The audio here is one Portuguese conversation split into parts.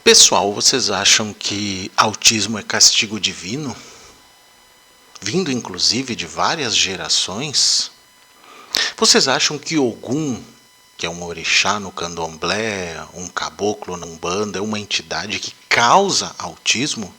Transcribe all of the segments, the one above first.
Pessoal, vocês acham que autismo é castigo divino? Vindo inclusive de várias gerações? Vocês acham que Ogum, que é um orixá no candomblé, um caboclo na umbanda, é uma entidade que causa autismo?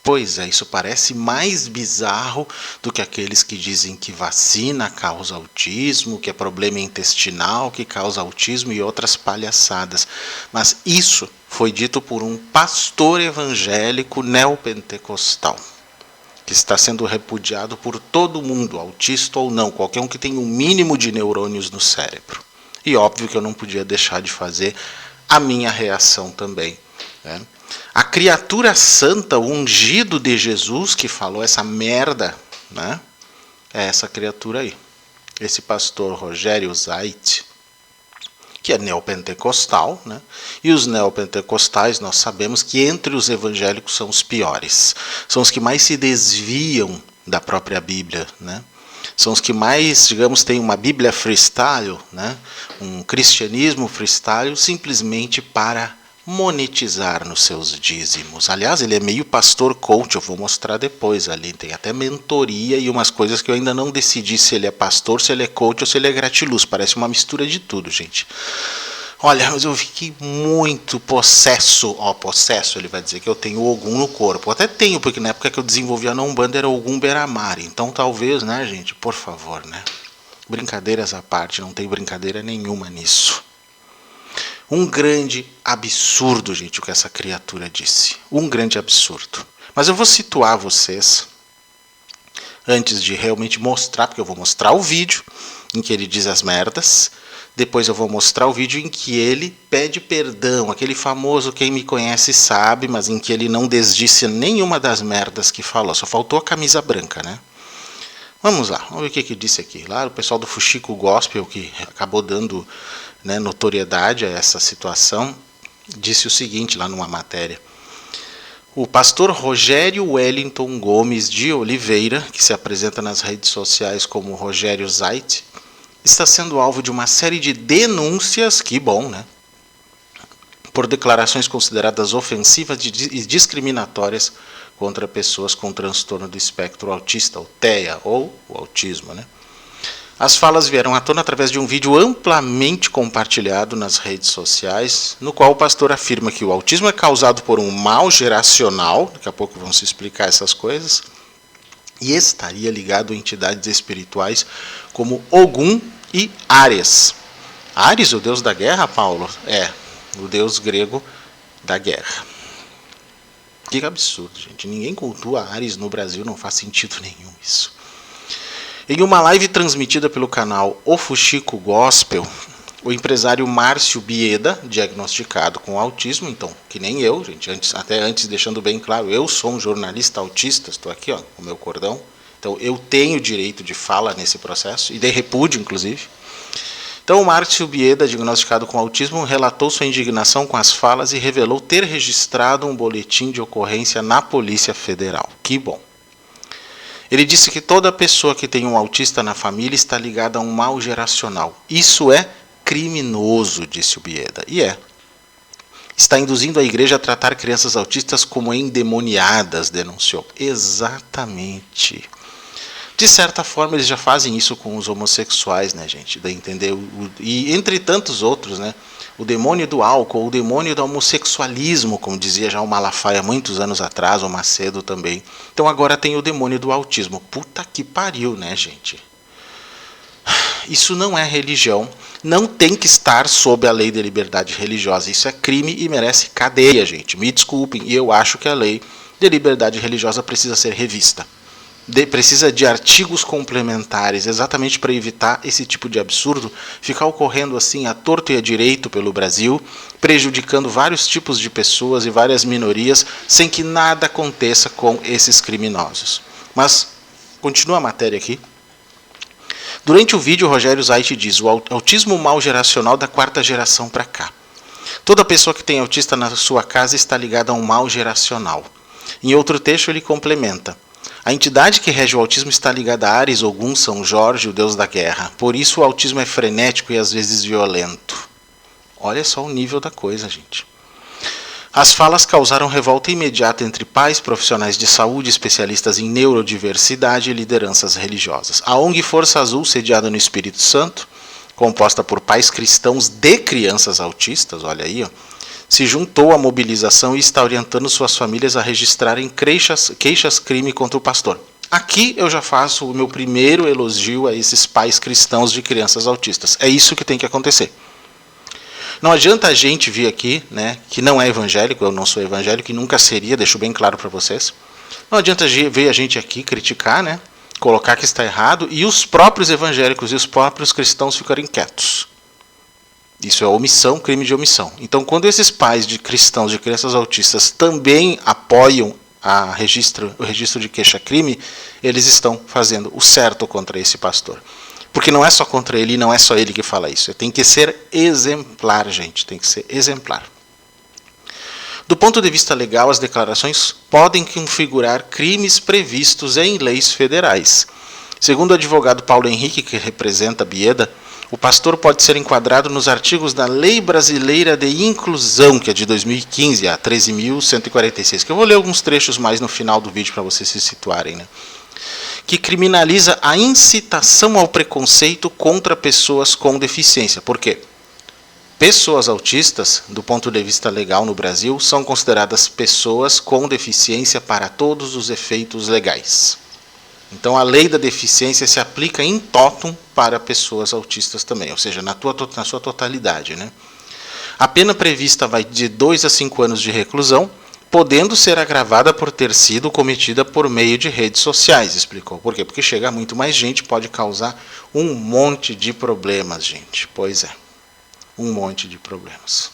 Pois é, isso parece mais bizarro do que aqueles que dizem que vacina causa autismo, que é problema intestinal que causa autismo e outras palhaçadas. Mas isso foi dito por um pastor evangélico neopentecostal, que está sendo repudiado por todo mundo, autista ou não, qualquer um que tenha um mínimo de neurônios no cérebro. E óbvio que eu não podia deixar de fazer a minha reação também, né? A criatura santa, o ungido de Jesus que falou essa merda, né? É essa criatura aí. Esse pastor Rogério Zait, que é neopentecostal, né? E os neopentecostais, nós sabemos que entre os evangélicos são os piores. São os que mais se desviam da própria Bíblia, né? São os que mais, digamos, têm uma Bíblia freestyle, né? Um cristianismo freestyle simplesmente para monetizar nos seus dízimos. Aliás, ele é meio pastor coach, eu vou mostrar depois ali, tem até mentoria e umas coisas que eu ainda não decidi se ele é pastor, se ele é coach ou se ele é gratiluz, parece uma mistura de tudo, gente. Olha, mas eu fiquei muito possesso, ele vai dizer que eu tenho Ogum no corpo, eu até tenho, porque na época que eu desenvolvia na Umbanda era Ogum Beramari, então talvez, né, gente, por favor, né, brincadeiras à parte, não tem brincadeira nenhuma nisso. Um grande absurdo, gente, o que essa criatura disse. Um grande absurdo. Mas eu vou situar vocês, antes de realmente mostrar, porque eu vou mostrar o vídeo em que ele diz as merdas. Depois eu vou mostrar o vídeo em que ele pede perdão. Aquele famoso, quem me conhece sabe, mas em que ele não desdisse nenhuma das merdas que falou. Só faltou a camisa branca, né? Vamos lá, vamos ver o que ele disse aqui. Lá o pessoal do Fuxico Gospel, que acabou dando, né, notoriedade a essa situação, disse o seguinte lá numa matéria. O pastor Rogério Wellington Gomes de Oliveira, que se apresenta nas redes sociais como Rogério Zait, está sendo alvo de uma série de denúncias, que bom, né? Por declarações consideradas ofensivas e discriminatórias contra pessoas com transtorno do espectro autista, ou TEA, ou o autismo, né? As falas vieram à tona através de um vídeo amplamente compartilhado nas redes sociais, no qual o pastor afirma que o autismo é causado por um mal geracional, daqui a pouco vão se explicar essas coisas, e estaria ligado a entidades espirituais como Ogum e Ares. Ares, o deus da guerra, Paulo? É, o deus grego da guerra. Que absurdo, gente. Ninguém cultua Ares no Brasil, não faz sentido nenhum isso. Em uma live transmitida pelo canal O Fuxico Gospel, o empresário Márcio Bieda, diagnosticado com autismo, então, que nem eu, gente, até antes deixando bem claro, eu sou um jornalista autista, estou aqui, ó, com o meu cordão, então eu tenho direito de fala nesse processo, e de repúdio, inclusive. Então, o Márcio Bieda, diagnosticado com autismo, relatou sua indignação com as falas e revelou ter registrado um boletim de ocorrência na Polícia Federal. Que bom. Ele disse que toda pessoa que tem um autista na família está ligada a um mal geracional. Isso é criminoso, disse o Bieda. E é. Está induzindo a igreja a tratar crianças autistas como endemoniadas, denunciou. Exatamente. De certa forma, eles já fazem isso com os homossexuais, né, gente? Entendeu? E entre tantos outros, né? O demônio do álcool, o demônio do homossexualismo, como dizia já o Malafaia muitos anos atrás, o Macedo também. Então agora tem o demônio do autismo. Puta que pariu, né, gente? Isso não é religião. Não tem que estar sob a lei de liberdade religiosa. Isso é crime e merece cadeia, gente. Me desculpem. E eu acho que a lei de liberdade religiosa precisa ser revista. Precisa de artigos complementares, exatamente para evitar esse tipo de absurdo ficar ocorrendo assim à torto e à direito pelo Brasil, prejudicando vários tipos de pessoas e várias minorias, sem que nada aconteça com esses criminosos. Mas, continua a matéria aqui. Durante o vídeo, o Rogério Zait diz: o autismo mal geracional da quarta geração para cá. Toda pessoa que tem autista na sua casa está ligada a um mal geracional. Em outro texto, ele complementa: a entidade que rege o autismo está ligada a Ares, Ogum, São Jorge, o deus da guerra. Por isso o autismo é frenético e às vezes violento. Olha só o nível da coisa, gente. As falas causaram revolta imediata entre pais, profissionais de saúde, especialistas em neurodiversidade e lideranças religiosas. A ONG Força Azul, sediada no Espírito Santo, composta por pais cristãos de crianças autistas, olha aí, ó, se juntou à mobilização e está orientando suas famílias a registrarem queixas-crime contra o pastor. Aqui eu já faço o meu primeiro elogio a esses pais cristãos de crianças autistas. É isso que tem que acontecer. Não adianta a gente vir aqui, né, que não é evangélico, eu não sou evangélico e nunca seria, deixo bem claro para vocês. Não adianta ver a gente aqui criticar, né, colocar que está errado e os próprios evangélicos e os próprios cristãos ficarem quietos. Isso é omissão, crime de omissão. Então, quando esses pais de cristãos de crianças autistas também apoiam o registro de queixa-crime, eles estão fazendo o certo contra esse pastor. Porque não é só contra ele, não é só ele que fala isso. Tem que ser exemplar, gente. Tem que ser exemplar. Do ponto de vista legal, as declarações podem configurar crimes previstos em leis federais. Segundo o advogado Paulo Henrique, que representa a Bieda, o pastor pode ser enquadrado nos artigos da Lei Brasileira de Inclusão, que é de 2015, a 13.146, que eu vou ler alguns trechos mais no final do vídeo para vocês se situarem, né? Que criminaliza a incitação ao preconceito contra pessoas com deficiência. Por quê? Pessoas autistas, do ponto de vista legal no Brasil, são consideradas pessoas com deficiência para todos os efeitos legais. Então a lei da deficiência se aplica em totum para pessoas autistas também, ou seja, na sua totalidade, né? A pena prevista vai de 2 a 5 anos de reclusão, podendo ser agravada por ter sido cometida por meio de redes sociais, explicou. Por quê? Porque chega muito mais gente, pode causar um monte de problemas, gente. Pois é, um monte de problemas.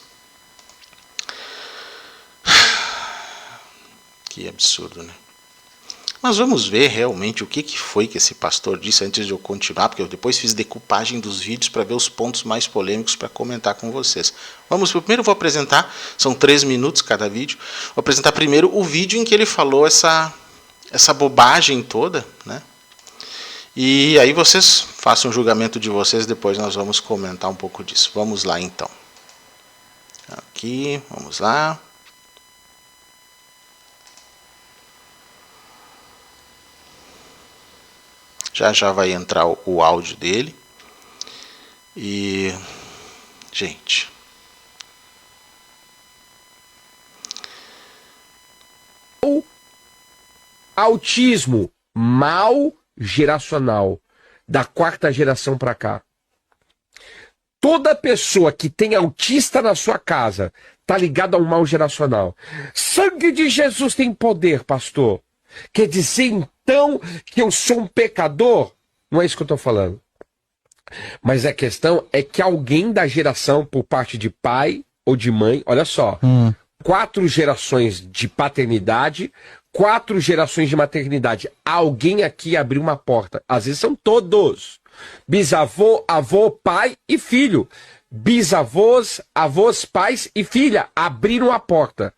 Que absurdo, né? Mas vamos ver realmente o que foi que esse pastor disse antes de eu continuar, porque eu depois fiz decupagem dos vídeos para ver os pontos mais polêmicos para comentar com vocês. Primeiro eu vou apresentar, são 3 minutos cada vídeo, vou apresentar primeiro o vídeo em que ele falou essa bobagem toda, né? E aí vocês façam o julgamento de vocês, depois nós vamos comentar um pouco disso. Vamos lá então. Aqui, vamos lá. Já vai entrar o áudio dele. E, gente, o autismo mal geracional, da 4ª geração para cá. Toda pessoa que tem autista na sua casa tá ligada a um mal geracional. Sangue de Jesus tem poder, pastor. Quer dizer, então, que eu sou um pecador? Não é isso que eu estou falando. Mas a questão é que alguém da geração, por parte de pai ou de mãe, olha só, 4 gerações de paternidade, 4 gerações de maternidade. Alguém aqui abriu uma porta. Às vezes são todos. Bisavô, avô, pai e filho. Bisavôs, avós, pais e filha abriram a porta.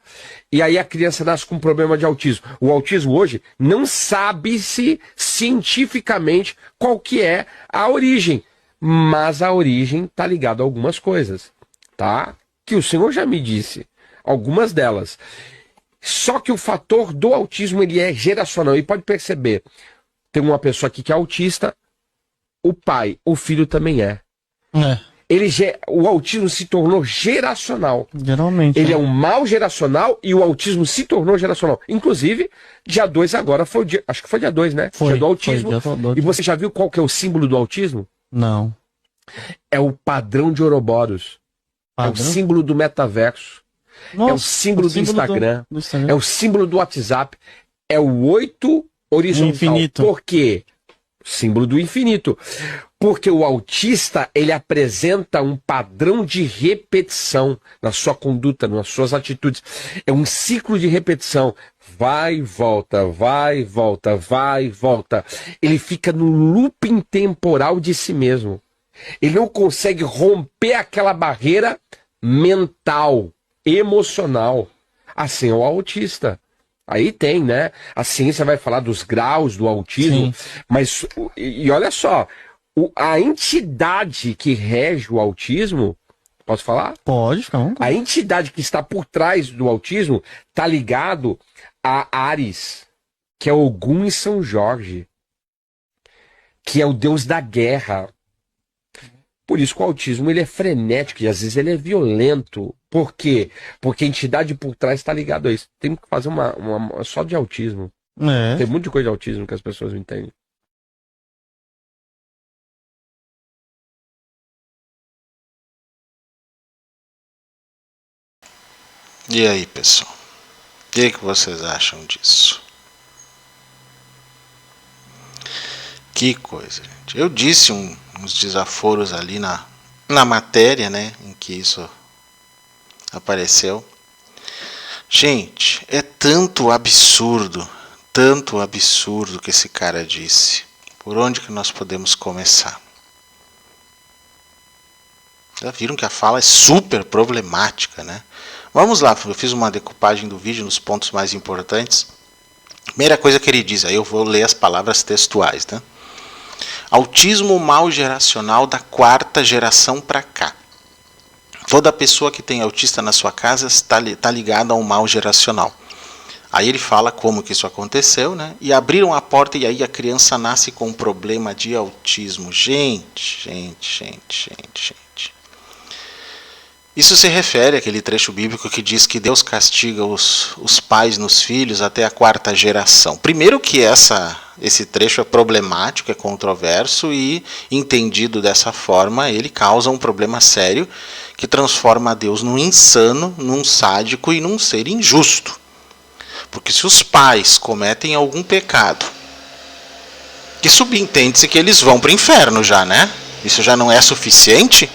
E aí a criança nasce com um problema de autismo. O autismo hoje não sabe-se cientificamente qual que é a origem. Mas a origem está ligada a algumas coisas, tá? Que o senhor já me disse. Algumas delas. Só que o fator do autismo ele é geracional. E pode perceber, tem uma pessoa aqui que é autista, o pai, o filho também é. O autismo se tornou geracional. Geralmente. Ele é um mal geracional e o autismo se tornou geracional. Inclusive, dia 2 agora foi o dia. Acho que foi dia 2, né? Foi. Dia do autismo. E você já viu qual que é o símbolo do autismo? Não. É o padrão de Ouroboros. Padrão? É o símbolo do metaverso. Nossa, é o símbolo do Instagram. do Instagram. É o símbolo do WhatsApp. É o 8 horizontal. Infinito. Por quê? Símbolo do infinito. Porque o autista, ele apresenta um padrão de repetição na sua conduta, nas suas atitudes. É um ciclo de repetição. Vai, volta, vai, volta, vai, volta. Ele fica no looping temporal de si mesmo. Ele não consegue romper aquela barreira mental, emocional. Assim é o autista. Aí tem, né? A ciência vai falar dos graus do autismo, sim. Mas, e olha só, a entidade que rege o autismo Posso falar? Pode, fica à vontade. A entidade que está por trás do autismo está ligado a Ares, que é Ogum e São Jorge, que é o deus da guerra. Por isso que o autismo ele é frenético e às vezes ele é violento. Por quê? Porque a entidade por trás está ligada a isso. Tem que fazer uma só de autismo. Tem um monte de coisa de autismo que as pessoas não entendem. E aí, pessoal? O que vocês acham disso? Que coisa, gente. Eu disse uns desaforos ali na matéria, né, em que isso apareceu. Gente, é tanto absurdo que esse cara disse. Por onde que nós podemos começar? Já viram que a fala é super problemática, né? Vamos lá, eu fiz uma decupagem do vídeo nos pontos mais importantes. Primeira coisa que ele diz, aí eu vou ler as palavras textuais, né? Autismo mal geracional da 4ª geração para cá. Toda pessoa que tem autista na sua casa está ligada a um mal geracional. Aí ele fala como que isso aconteceu, né? E abriram a porta e aí a criança nasce com um problema de autismo. Gente. Isso se refere àquele trecho bíblico que diz que Deus castiga os pais nos filhos até a 4ª geração. Primeiro que esse trecho é problemático, é controverso e, entendido dessa forma, ele causa um problema sério que transforma Deus num insano, num sádico e num ser injusto. Porque se os pais cometem algum pecado, que subentende-se que eles vão para o inferno já, né? Isso já não é suficiente?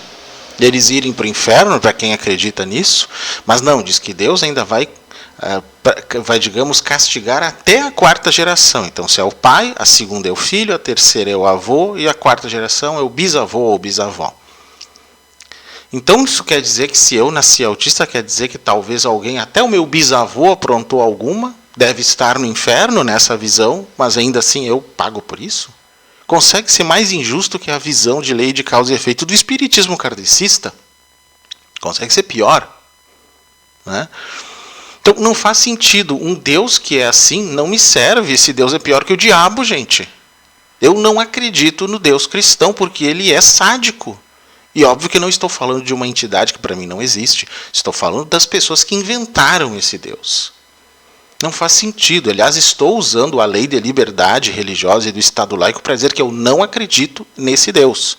Deles irem para o inferno, para quem acredita nisso, mas não, diz que Deus ainda vai, digamos, castigar até a 4ª geração. Então, se é o pai, a 2ª é o filho, a 3ª é o avô e a 4ª geração é o bisavô ou bisavó. Então, isso quer dizer que se eu nasci autista, quer dizer que talvez alguém, até o meu bisavô aprontou alguma, deve estar no inferno nessa visão, mas ainda assim eu pago por isso? Consegue ser mais injusto que a visão de lei de causa e efeito do espiritismo kardecista? Consegue ser pior, né? Então não faz sentido. Um Deus que é assim não me serve. Esse Deus é pior que o diabo, gente. Eu não acredito no Deus cristão porque ele é sádico. E óbvio que não estou falando de uma entidade que para mim não existe. Estou falando das pessoas que inventaram esse Deus. Não faz sentido. Aliás, estou usando a lei de liberdade religiosa e do Estado laico para dizer que eu não acredito nesse Deus.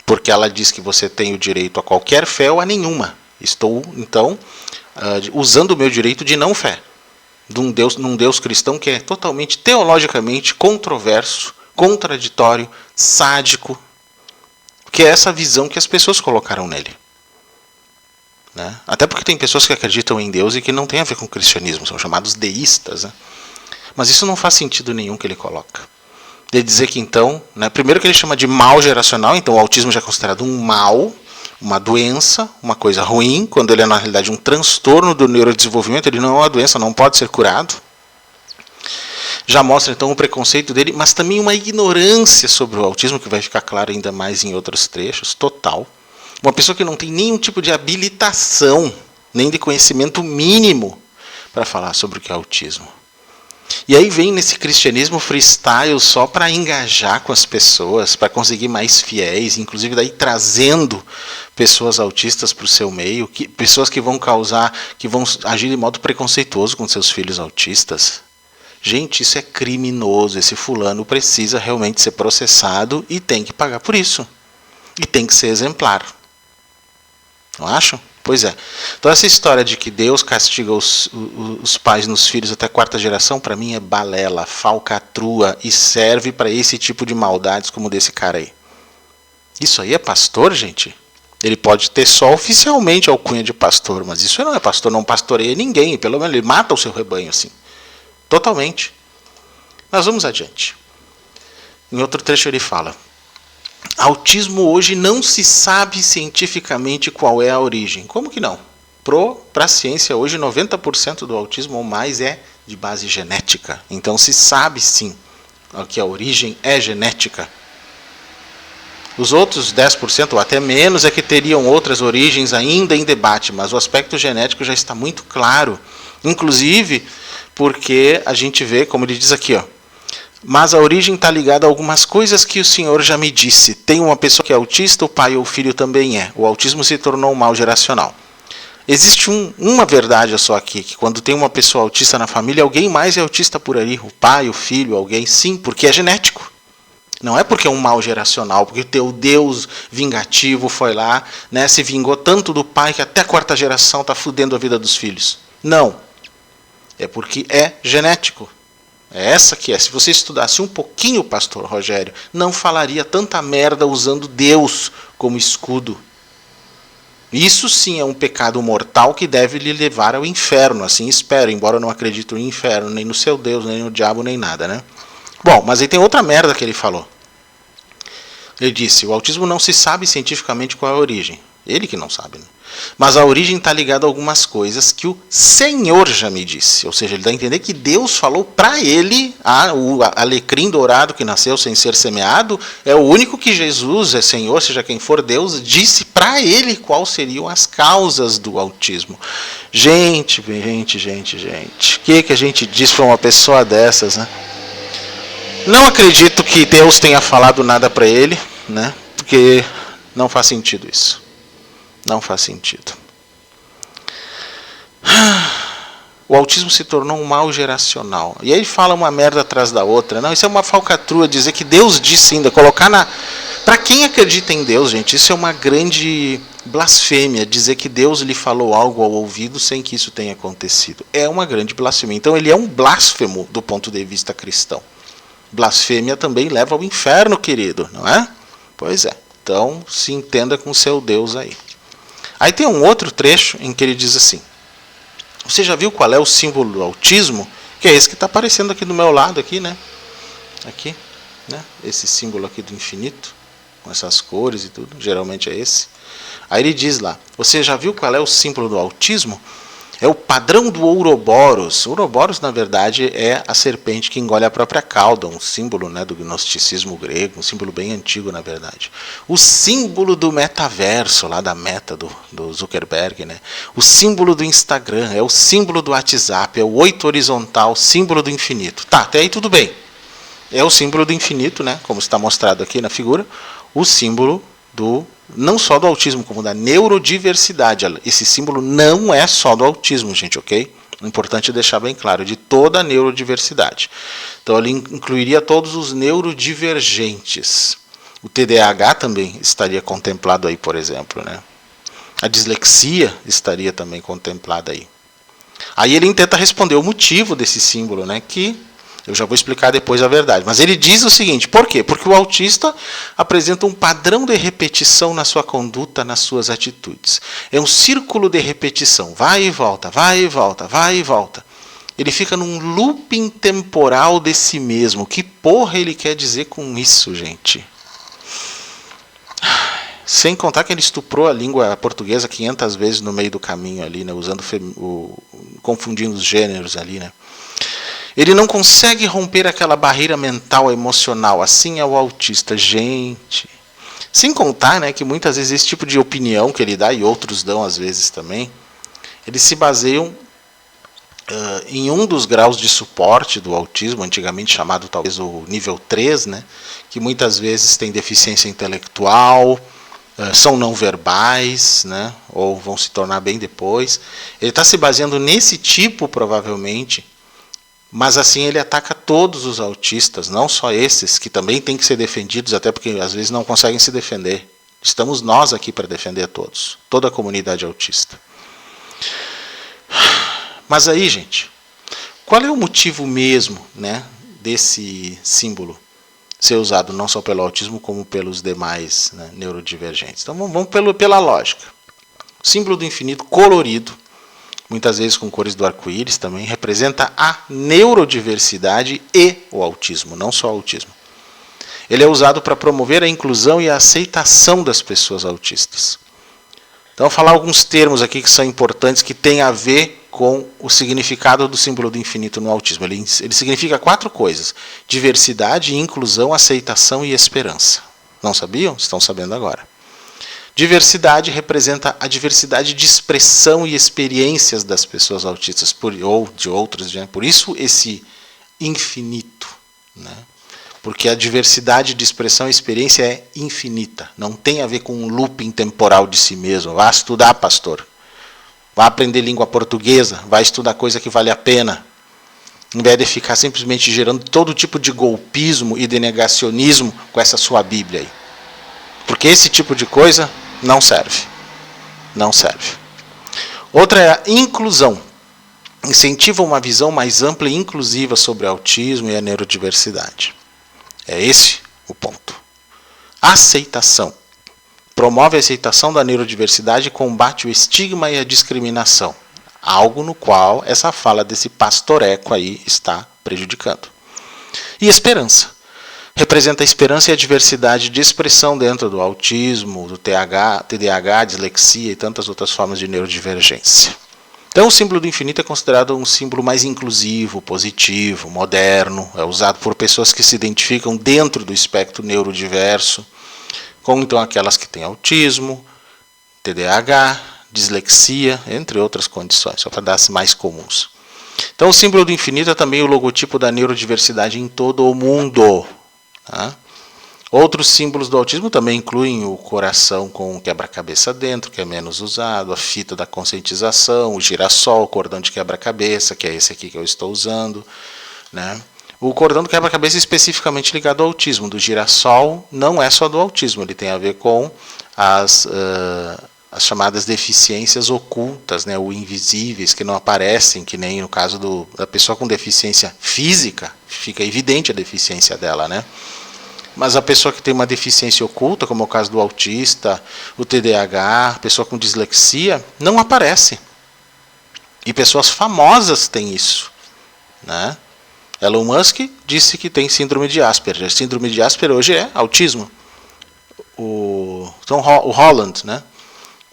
Porque ela diz que você tem o direito a qualquer fé ou a nenhuma. Estou, então, usando o meu direito de não fé. Num Deus cristão que é totalmente teologicamente controverso, contraditório, sádico. Que é essa visão que as pessoas colocaram nele. Né? Até porque tem pessoas que acreditam em Deus e que não tem a ver com o cristianismo, são chamados deístas. Né? Mas isso não faz sentido nenhum que ele coloca. De dizer que então, né, primeiro que ele chama de mal geracional, então o autismo já é considerado um mal, uma doença, uma coisa ruim, quando ele é na realidade um transtorno do neurodesenvolvimento, ele não é uma doença, não pode ser curado. Já mostra então o preconceito dele, mas também uma ignorância sobre o autismo, que vai ficar claro ainda mais em outros trechos, total. Uma pessoa que não tem nenhum tipo de habilitação, nem de conhecimento mínimo para falar sobre o que é autismo. E aí vem nesse cristianismo freestyle só para engajar com as pessoas, para conseguir mais fiéis, inclusive daí trazendo pessoas autistas para o seu meio, pessoas que vão agir de modo preconceituoso com seus filhos autistas. Gente, isso é criminoso, esse fulano precisa realmente ser processado e tem que pagar por isso. E tem que ser exemplar. Não acham? Pois é. Então essa história de que Deus castiga os pais nos filhos até a 4ª geração, para mim é balela, falcatrua e serve para esse tipo de maldades como desse cara aí. Isso aí é pastor, gente? Ele pode ter só oficialmente a alcunha de pastor, mas isso não é pastor, não pastoreia ninguém, pelo menos ele mata o seu rebanho assim. Totalmente. Mas vamos adiante. Em outro trecho ele fala: autismo hoje não se sabe cientificamente qual é a origem. Como que não? Para a ciência, hoje 90% do autismo ou mais é de base genética. Então se sabe sim que a origem é genética. Os outros 10% ou até menos é que teriam outras origens ainda em debate, mas o aspecto genético já está muito claro. Inclusive porque a gente vê, como ele diz aqui, ó, mas a origem está ligada a algumas coisas que o Senhor já me disse. Tem uma pessoa que é autista, o pai ou o filho também é. O autismo se tornou um mal geracional. Existe uma verdade só aqui, que quando tem uma pessoa autista na família, alguém mais é autista por ali. O pai, o filho, alguém, sim, porque é genético. Não é porque é um mal geracional, porque o teu Deus vingativo foi lá, né, se vingou tanto do pai que até a quarta geração está fudendo a vida dos filhos. Não. É porque é genético. É essa que é. Se você estudasse um pouquinho, pastor Rogério, não falaria tanta merda usando Deus como escudo. Isso sim é um pecado mortal que deve lhe levar ao inferno, assim espero, embora eu não acredite no inferno, nem no seu Deus, nem no diabo, nem nada, né? Bom, mas aí tem outra merda que ele falou. Ele disse, o autismo não se sabe cientificamente qual é a origem. Ele que não sabe, né? Mas a origem está ligada a algumas coisas que o Senhor já me disse. Ou seja, ele dá a entender que Deus falou para ele, o alecrim dourado que nasceu sem ser semeado, é o único que Jesus, é Senhor, seja quem for Deus, disse para ele quais seriam as causas do autismo. Gente. O que a gente diz para uma pessoa dessas, né? Não acredito que Deus tenha falado nada para ele, né? Porque não faz sentido isso. Não faz sentido. O autismo se tornou um mal geracional. E aí ele fala uma merda atrás da outra. Não, isso é uma falcatrua dizer que Deus disse ainda. Colocar na... Para quem acredita em Deus, gente, isso é uma grande blasfêmia. Dizer que Deus lhe falou algo ao ouvido sem que isso tenha acontecido. É uma grande blasfêmia. Então ele é um blasfemo do ponto de vista cristão. Blasfêmia também leva ao inferno, querido, não é? Pois é. Então se entenda com seu Deus aí. Aí tem um outro trecho em que ele diz assim, você já viu qual é o símbolo do autismo? Que é esse que está aparecendo aqui do meu lado, aqui, né? Aqui, né? Esse símbolo aqui do infinito, com essas cores e tudo, geralmente é esse. Aí ele diz lá, você já viu qual é o símbolo do autismo? É o padrão do Ouroboros. O Ouroboros, na verdade, é a serpente que engole a própria cauda, um símbolo, né, do gnosticismo grego, um símbolo bem antigo, na verdade. O símbolo do metaverso, lá da Meta, do Zuckerberg. Né? O símbolo do Instagram, é o símbolo do WhatsApp, é o 8 horizontal, símbolo do infinito. Tá, até aí tudo bem. É o símbolo do infinito, né, como está mostrado aqui na figura, o símbolo do... não só do autismo, como da neurodiversidade. Esse símbolo não é só do autismo, gente, ok? Importante deixar bem claro, de toda a neurodiversidade. Então ele incluiria todos os neurodivergentes. O TDAH também estaria contemplado aí, por exemplo, né? A dislexia estaria também contemplada aí. Aí ele tenta responder o motivo desse símbolo, né? Que eu já vou explicar depois a verdade. Mas ele diz o seguinte, por quê? Porque o autista apresenta um padrão de repetição na sua conduta, nas suas atitudes. É um círculo de repetição, vai e volta, vai e volta, vai e volta. Ele fica num looping temporal de si mesmo. Que porra ele quer dizer com isso, gente? Sem contar que ele estuprou a língua portuguesa 500 vezes no meio do caminho ali, né? Confundindo os gêneros ali, né? Ele não consegue romper aquela barreira mental, emocional. Assim é o autista. Gente. Sem contar, né, que muitas vezes esse tipo de opinião que ele dá, e outros dão às vezes também, eles se baseiam em um dos graus de suporte do autismo, antigamente chamado talvez o nível 3, né, que muitas vezes tem deficiência intelectual, são não verbais, né, ou vão se tornar bem depois. Ele está se baseando nesse tipo, provavelmente. Mas assim ele ataca todos os autistas, não só esses, que também têm que ser defendidos, até porque às vezes não conseguem se defender. Estamos nós aqui para defender todos, toda a comunidade autista. Mas aí, gente, qual é o motivo mesmo, né, desse símbolo ser usado não só pelo autismo, como pelos demais, né, neurodivergentes? Então vamos pela lógica. O símbolo do infinito colorido, muitas vezes com cores do arco-íris também, representa a neurodiversidade e o autismo, não só o autismo. Ele é usado para promover a inclusão e a aceitação das pessoas autistas. Então, vou falar alguns termos aqui que são importantes, que têm a ver com o significado do símbolo do infinito no autismo. Ele significa 4 coisas: diversidade, inclusão, aceitação e esperança. Não sabiam? Estão sabendo agora. Diversidade representa a diversidade de expressão e experiências das pessoas autistas, ou de outras, né? Por isso esse infinito, né? Porque a diversidade de expressão e experiência é infinita, não tem a ver com um looping temporal de si mesmo. Vá estudar, pastor. Vá aprender língua portuguesa, vá estudar coisa que vale a pena. Em vez de ficar simplesmente gerando todo tipo de golpismo e de negacionismo com essa sua Bíblia aí. Porque esse tipo de coisa não serve. Não serve. Outra é a inclusão. Incentiva uma visão mais ampla e inclusiva sobre o autismo e a neurodiversidade. É esse o ponto. Aceitação. Promove a aceitação da neurodiversidade e combate o estigma e a discriminação. Algo no qual essa fala desse pastoreco aí está prejudicando. E esperança. Representa a esperança e a diversidade de expressão dentro do autismo, do TDAH, dislexia e tantas outras formas de neurodivergência. Então o símbolo do infinito é considerado um símbolo mais inclusivo, positivo, moderno, é usado por pessoas que se identificam dentro do espectro neurodiverso, como então aquelas que têm autismo, TDAH, dislexia, entre outras condições, só para dar as mais comuns. Então o símbolo do infinito é também o logotipo da neurodiversidade em todo o mundo. Tá? Outros símbolos do autismo também incluem o coração com o quebra-cabeça dentro, que é menos usado, a fita da conscientização, o girassol, o cordão de quebra-cabeça, que é esse aqui que eu estou usando, né? O cordão do quebra-cabeça é especificamente ligado ao autismo. Do girassol não é só do autismo, ele tem a ver com as chamadas deficiências ocultas, né, ou invisíveis, que não aparecem, que nem no caso da pessoa com deficiência física, fica evidente a deficiência dela, né? Mas a pessoa que tem uma deficiência oculta, como é o caso do autista, o TDAH, a pessoa com dislexia, não aparece. E pessoas famosas têm isso, né? Elon Musk disse que tem síndrome de Asperger. Síndrome de Asperger hoje é autismo. O Holland, né?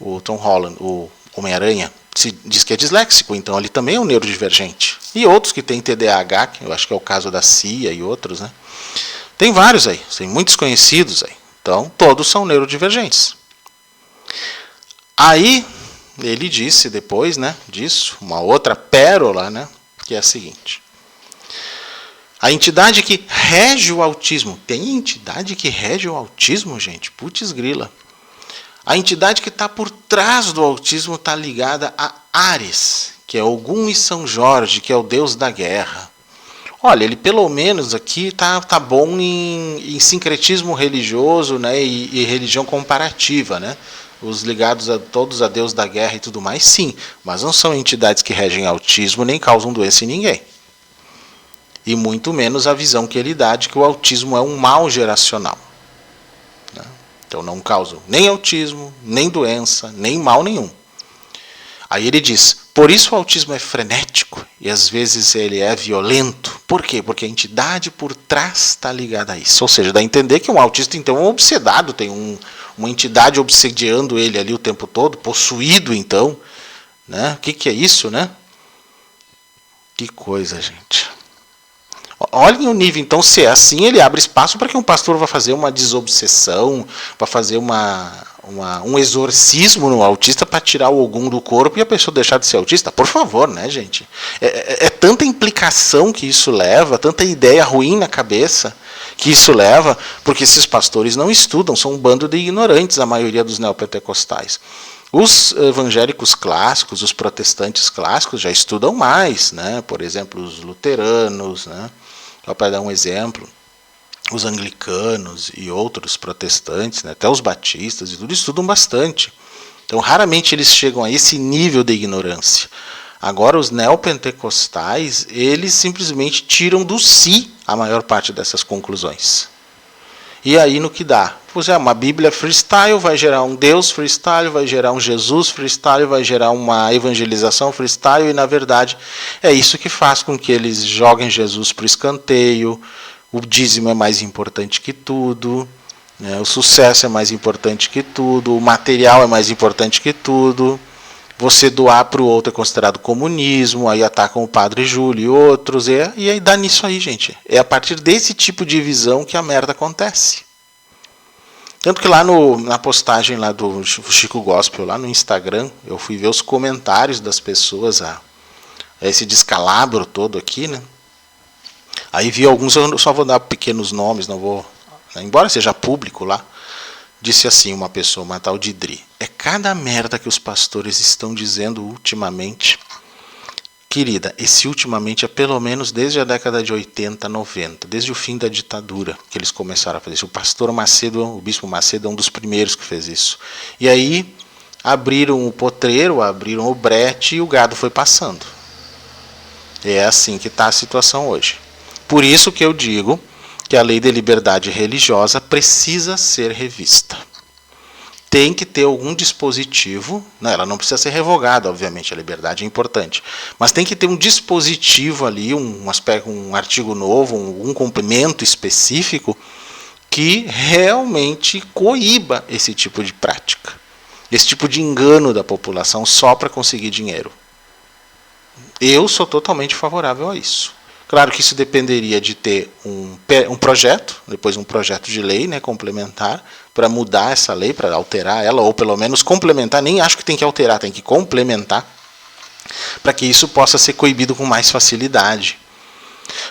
O Tom Holland, o Homem-Aranha, se diz que é disléxico, então ele também é um neurodivergente. E outros que têm TDAH, que eu acho que é o caso da Cia e outros, né? Tem vários aí, tem muitos conhecidos aí. Então, todos são neurodivergentes. Aí, ele disse depois, né, disso, uma outra pérola, né, que é a seguinte. A entidade que rege o autismo. Tem entidade que rege o autismo, gente? Putz grila. A entidade que está por trás do autismo está ligada a Ares, que é Ogum e São Jorge, que é o deus da guerra. Olha, ele pelo menos aqui tá bom em sincretismo religioso, né, e religião comparativa, né? Os ligados todos a deus da guerra e tudo mais, sim. Mas não são entidades que regem autismo nem causam doença em ninguém. E muito menos a visão que ele dá de que o autismo é um mal geracional. Né? Então não causam nem autismo, nem doença, nem mal nenhum. Aí ele diz, por isso o autismo é frenético e às vezes ele é violento. Por quê? Porque a entidade por trás está ligada a isso. Ou seja, dá a entender que um autista então é um obsedado, tem uma entidade obsediando ele ali o tempo todo, possuído então. Né? O que é isso, né? Que coisa, gente. Olhem o nível, então, se é assim, ele abre espaço para que um pastor vá fazer uma desobsessão, vá fazer um exorcismo no autista para tirar o Ogum do corpo e a pessoa deixar de ser autista. Por favor, né, gente? É tanta implicação que isso leva, tanta ideia ruim na cabeça que isso leva, porque esses pastores não estudam, são um bando de ignorantes, a maioria dos neopentecostais. Os evangélicos clássicos, os protestantes clássicos já estudam mais, né? Por exemplo, os luteranos, né? Só para dar um exemplo, os anglicanos e outros protestantes, né? Até os batistas e tudo estudam bastante. Então, raramente eles chegam a esse nível de ignorância. Agora, os neopentecostais, eles simplesmente tiram do si a maior parte dessas conclusões. E aí no que dá? Pois é, uma Bíblia freestyle vai gerar um Deus freestyle, vai gerar um Jesus freestyle, vai gerar uma evangelização freestyle, e na verdade é isso que faz com que eles joguem Jesus para o escanteio, o dízimo é mais importante que tudo, né? O sucesso é mais importante que tudo, o material é mais importante que tudo, você doar para o outro é considerado comunismo, aí atacam o Padre Júlio e outros, e aí dá nisso aí, gente. É a partir desse tipo de visão que a merda acontece. Tanto que lá na postagem lá do Chico Gospel, lá no Instagram, eu fui ver os comentários das pessoas a esse descalabro todo aqui, né? Aí vi alguns, eu só vou dar pequenos nomes, não vou, embora seja público lá. Disse assim uma pessoa, uma tal de Dri: é cada merda que os pastores estão dizendo ultimamente. Querida, esse ultimamente é pelo menos desde a década de 80, 90, desde o fim da ditadura que eles começaram a fazer isso. O pastor Macedo, o bispo Macedo é um dos primeiros que fez isso. E aí abriram o potreiro, abriram o brete e o gado foi passando. É assim que está a situação hoje. Por isso que eu digo que a lei de liberdade religiosa precisa ser revista. Tem que ter algum dispositivo, não, ela não precisa ser revogada, obviamente, a liberdade é importante, mas tem que ter um dispositivo ali, um artigo novo, um complemento específico que realmente coíba esse tipo de prática, esse tipo de engano da população só para conseguir dinheiro. Eu sou totalmente favorável a isso. Claro que isso dependeria de ter um projeto, depois um projeto de lei, né, complementar, para mudar essa lei, para alterar ela, ou pelo menos complementar, nem acho que tem que alterar, tem que complementar, para que isso possa ser coibido com mais facilidade.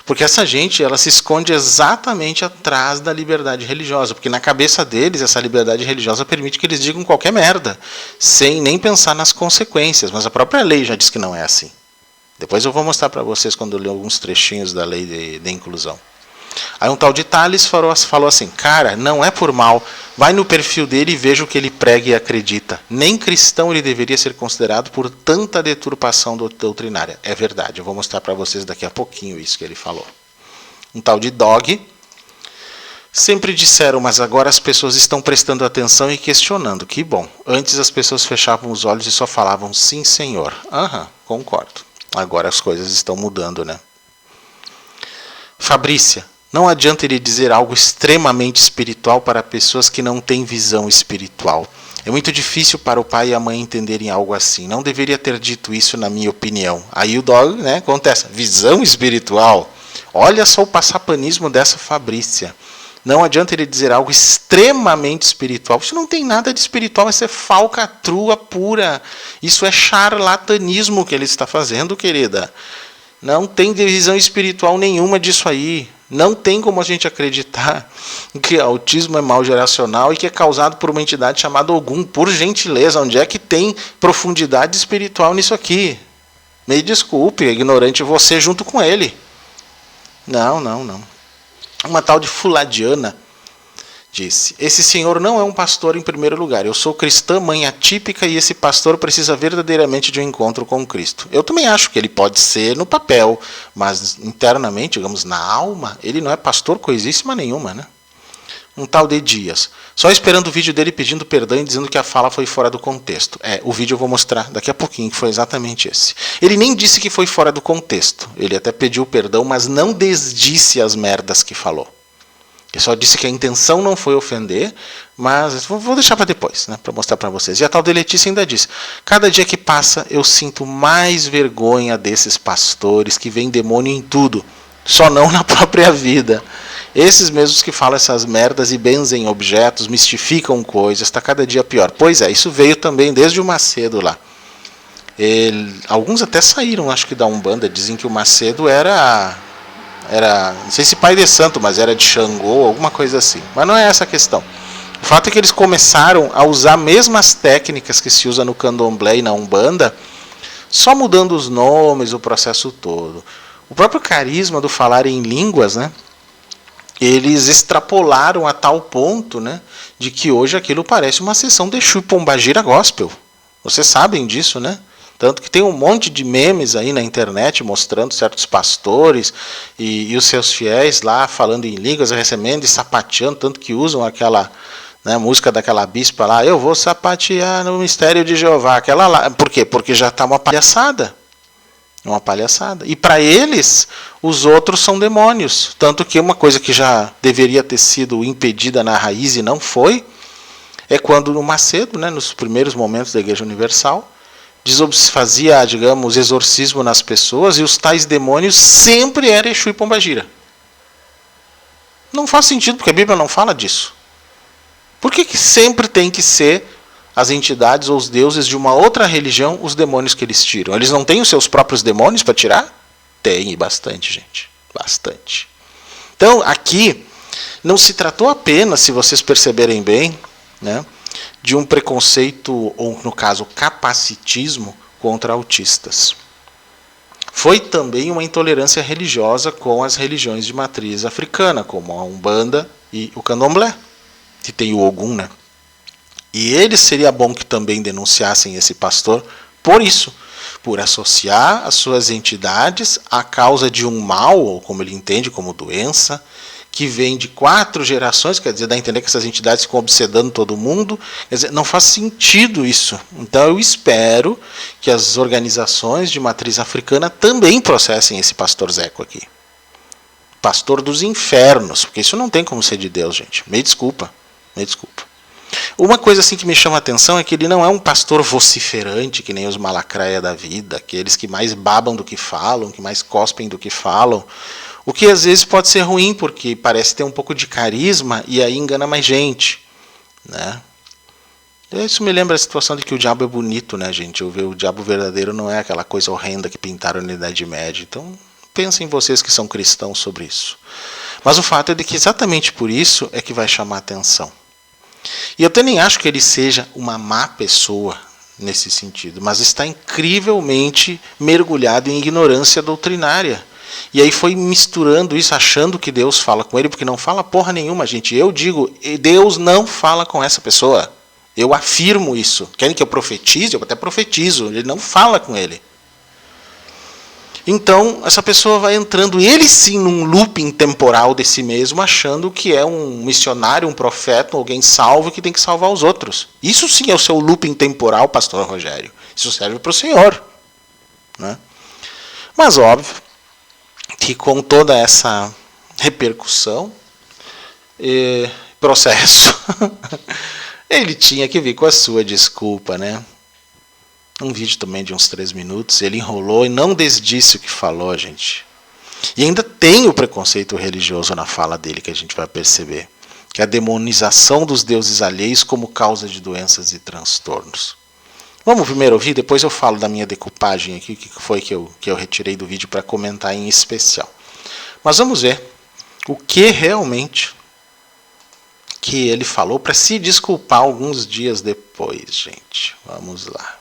Porque essa gente, ela se esconde exatamente atrás da liberdade religiosa, porque na cabeça deles, essa liberdade religiosa permite que eles digam qualquer merda, sem nem pensar nas consequências, mas a própria lei já diz que não é assim. Depois eu vou mostrar para vocês quando eu ler alguns trechinhos da lei de inclusão. Aí um tal de Tales falou assim: cara, não é por mal, vai no perfil dele e veja o que ele prega e acredita. Nem cristão ele deveria ser considerado por tanta deturpação doutrinária. É verdade, eu vou mostrar para vocês daqui a pouquinho isso que ele falou. Um tal de Dog: sempre disseram, mas agora as pessoas estão prestando atenção e questionando. Que bom. Antes as pessoas fechavam os olhos e só falavam sim, senhor. Aham, concordo. Agora as coisas estão mudando, né? Fabrícia: não adianta ele dizer algo extremamente espiritual para pessoas que não têm visão espiritual. É muito difícil para o pai e a mãe entenderem algo assim. Não deveria ter dito isso, na minha opinião. Aí o Dog, né, contesta: visão espiritual? Olha só o passapanismo dessa Fabrícia. Não adianta ele dizer algo extremamente espiritual. Isso não tem nada de espiritual, isso é falcatrua pura. Isso é charlatanismo que ele está fazendo, querida. Não tem visão espiritual nenhuma disso aí. Não tem como a gente acreditar que autismo é mal geracional e que é causado por uma entidade chamada Ogum. Por gentileza, onde é que tem profundidade espiritual nisso aqui? Me desculpe, ignorante você junto com ele. Não. Uma tal de Fuladiana disse: esse senhor não é um pastor em primeiro lugar. Eu sou cristã, mãe atípica, e esse pastor precisa verdadeiramente de um encontro com Cristo. Eu também acho que ele pode ser no papel, mas internamente, digamos, na alma, ele não é pastor coisíssima nenhuma, né? Um tal de Dias: só esperando o vídeo dele pedindo perdão e dizendo que a fala foi fora do contexto. O vídeo eu vou mostrar daqui a pouquinho, que foi exatamente esse. Ele nem disse que foi fora do contexto. Ele até pediu perdão, mas não desdisse as merdas que falou. Ele só disse que a intenção não foi ofender, mas vou deixar para depois, né, para mostrar para vocês. E a tal de Letícia ainda disse: cada dia que passa eu sinto mais vergonha desses pastores que veem demônio em tudo, só não na própria vida. Esses mesmos que falam essas merdas e benzem objetos, mistificam coisas, está cada dia pior. Pois é, isso veio também desde o Macedo lá. Alguns até saíram, acho que da Umbanda, dizem que o Macedo era, não sei se pai de santo, mas era de Xangô, alguma coisa assim. Mas não é essa a questão. O fato é que eles começaram a usar mesmas técnicas que se usa no candomblé e na Umbanda, só mudando os nomes, o processo todo. O próprio carisma do falar em línguas, né? Eles extrapolaram a tal ponto, né, de que hoje aquilo parece uma sessão de Exu Pombagira Gospel. Vocês sabem disso, né? Tanto que tem um monte de memes aí na internet mostrando certos pastores e os seus fiéis lá falando em línguas, recebendo e sapateando, tanto que usam aquela, né, música daquela bispa lá: eu vou sapatear no mistério de Jeová. Aquela lá. Por quê? Porque já está uma palhaçada. Uma palhaçada. E para eles, os outros são demônios. Tanto que uma coisa que já deveria ter sido impedida na raiz e não foi, é quando o Macedo, né, nos primeiros momentos da Igreja Universal, fazia, digamos, exorcismo nas pessoas, e os tais demônios sempre eram Exu e Pombagira. Não faz sentido, porque a Bíblia não fala disso. Por que sempre tem que ser as entidades ou os deuses de uma outra religião os demônios que eles tiram? Eles não têm os seus próprios demônios para tirar? Tem, bastante, gente. Bastante. Então, aqui, não se tratou apenas, se vocês perceberem bem, né, de um preconceito, ou no caso, capacitismo contra autistas. Foi também uma intolerância religiosa com as religiões de matriz africana, como a Umbanda e o Candomblé, que tem o Ogum, né? E eles seria bom que também denunciassem esse pastor por isso, por associar as suas entidades à causa de um mal, ou como ele entende, como doença, que vem de 4 gerações, quer dizer, dá a entender que essas entidades ficam obsedando todo mundo. Quer dizer, não faz sentido isso. Então eu espero que as organizações de matriz africana também processem esse pastor Zeco aqui. Pastor dos infernos, porque isso não tem como ser de Deus, gente. Me desculpa. Uma coisa assim que me chama a atenção é que ele não é um pastor vociferante, que nem os malacraia da vida, aqueles que mais babam do que falam, que mais cospem do que falam. O que às vezes pode ser ruim, porque parece ter um pouco de carisma e aí engana mais gente, né? Isso me lembra a situação de que o diabo é bonito, né, gente? O diabo verdadeiro não é aquela coisa horrenda que pintaram na Idade Média. Então, pensem vocês que são cristãos sobre isso. Mas o fato é de que exatamente por isso é que vai chamar a atenção. E eu até nem acho que ele seja uma má pessoa nesse sentido, mas está incrivelmente mergulhado em ignorância doutrinária. E aí foi misturando isso, achando que Deus fala com ele, porque não fala porra nenhuma, gente. Eu digo, Deus não fala com essa pessoa. Eu afirmo isso. Querem que eu profetize? Eu até profetizo. Ele não fala com ele. Então, essa pessoa vai entrando, ele sim, num looping temporal de si mesmo, achando que é um missionário, um profeta, alguém salvo que tem que salvar os outros. Isso sim é o seu looping temporal, pastor Rogério. Isso serve para o Senhor, né? Mas, óbvio, que com toda essa repercussão, processo, ele tinha que vir com a sua desculpa, né? Um vídeo também de uns 3 minutos, ele enrolou e não desdisse o que falou, gente. E ainda tem o preconceito religioso na fala dele, que a gente vai perceber, que é a demonização dos deuses alheios como causa de doenças e transtornos. Vamos primeiro ouvir, depois eu falo da minha decupagem aqui, o que foi que eu retirei do vídeo para comentar em especial. Mas vamos ver o que realmente que ele falou para se desculpar alguns dias depois, gente. Vamos lá.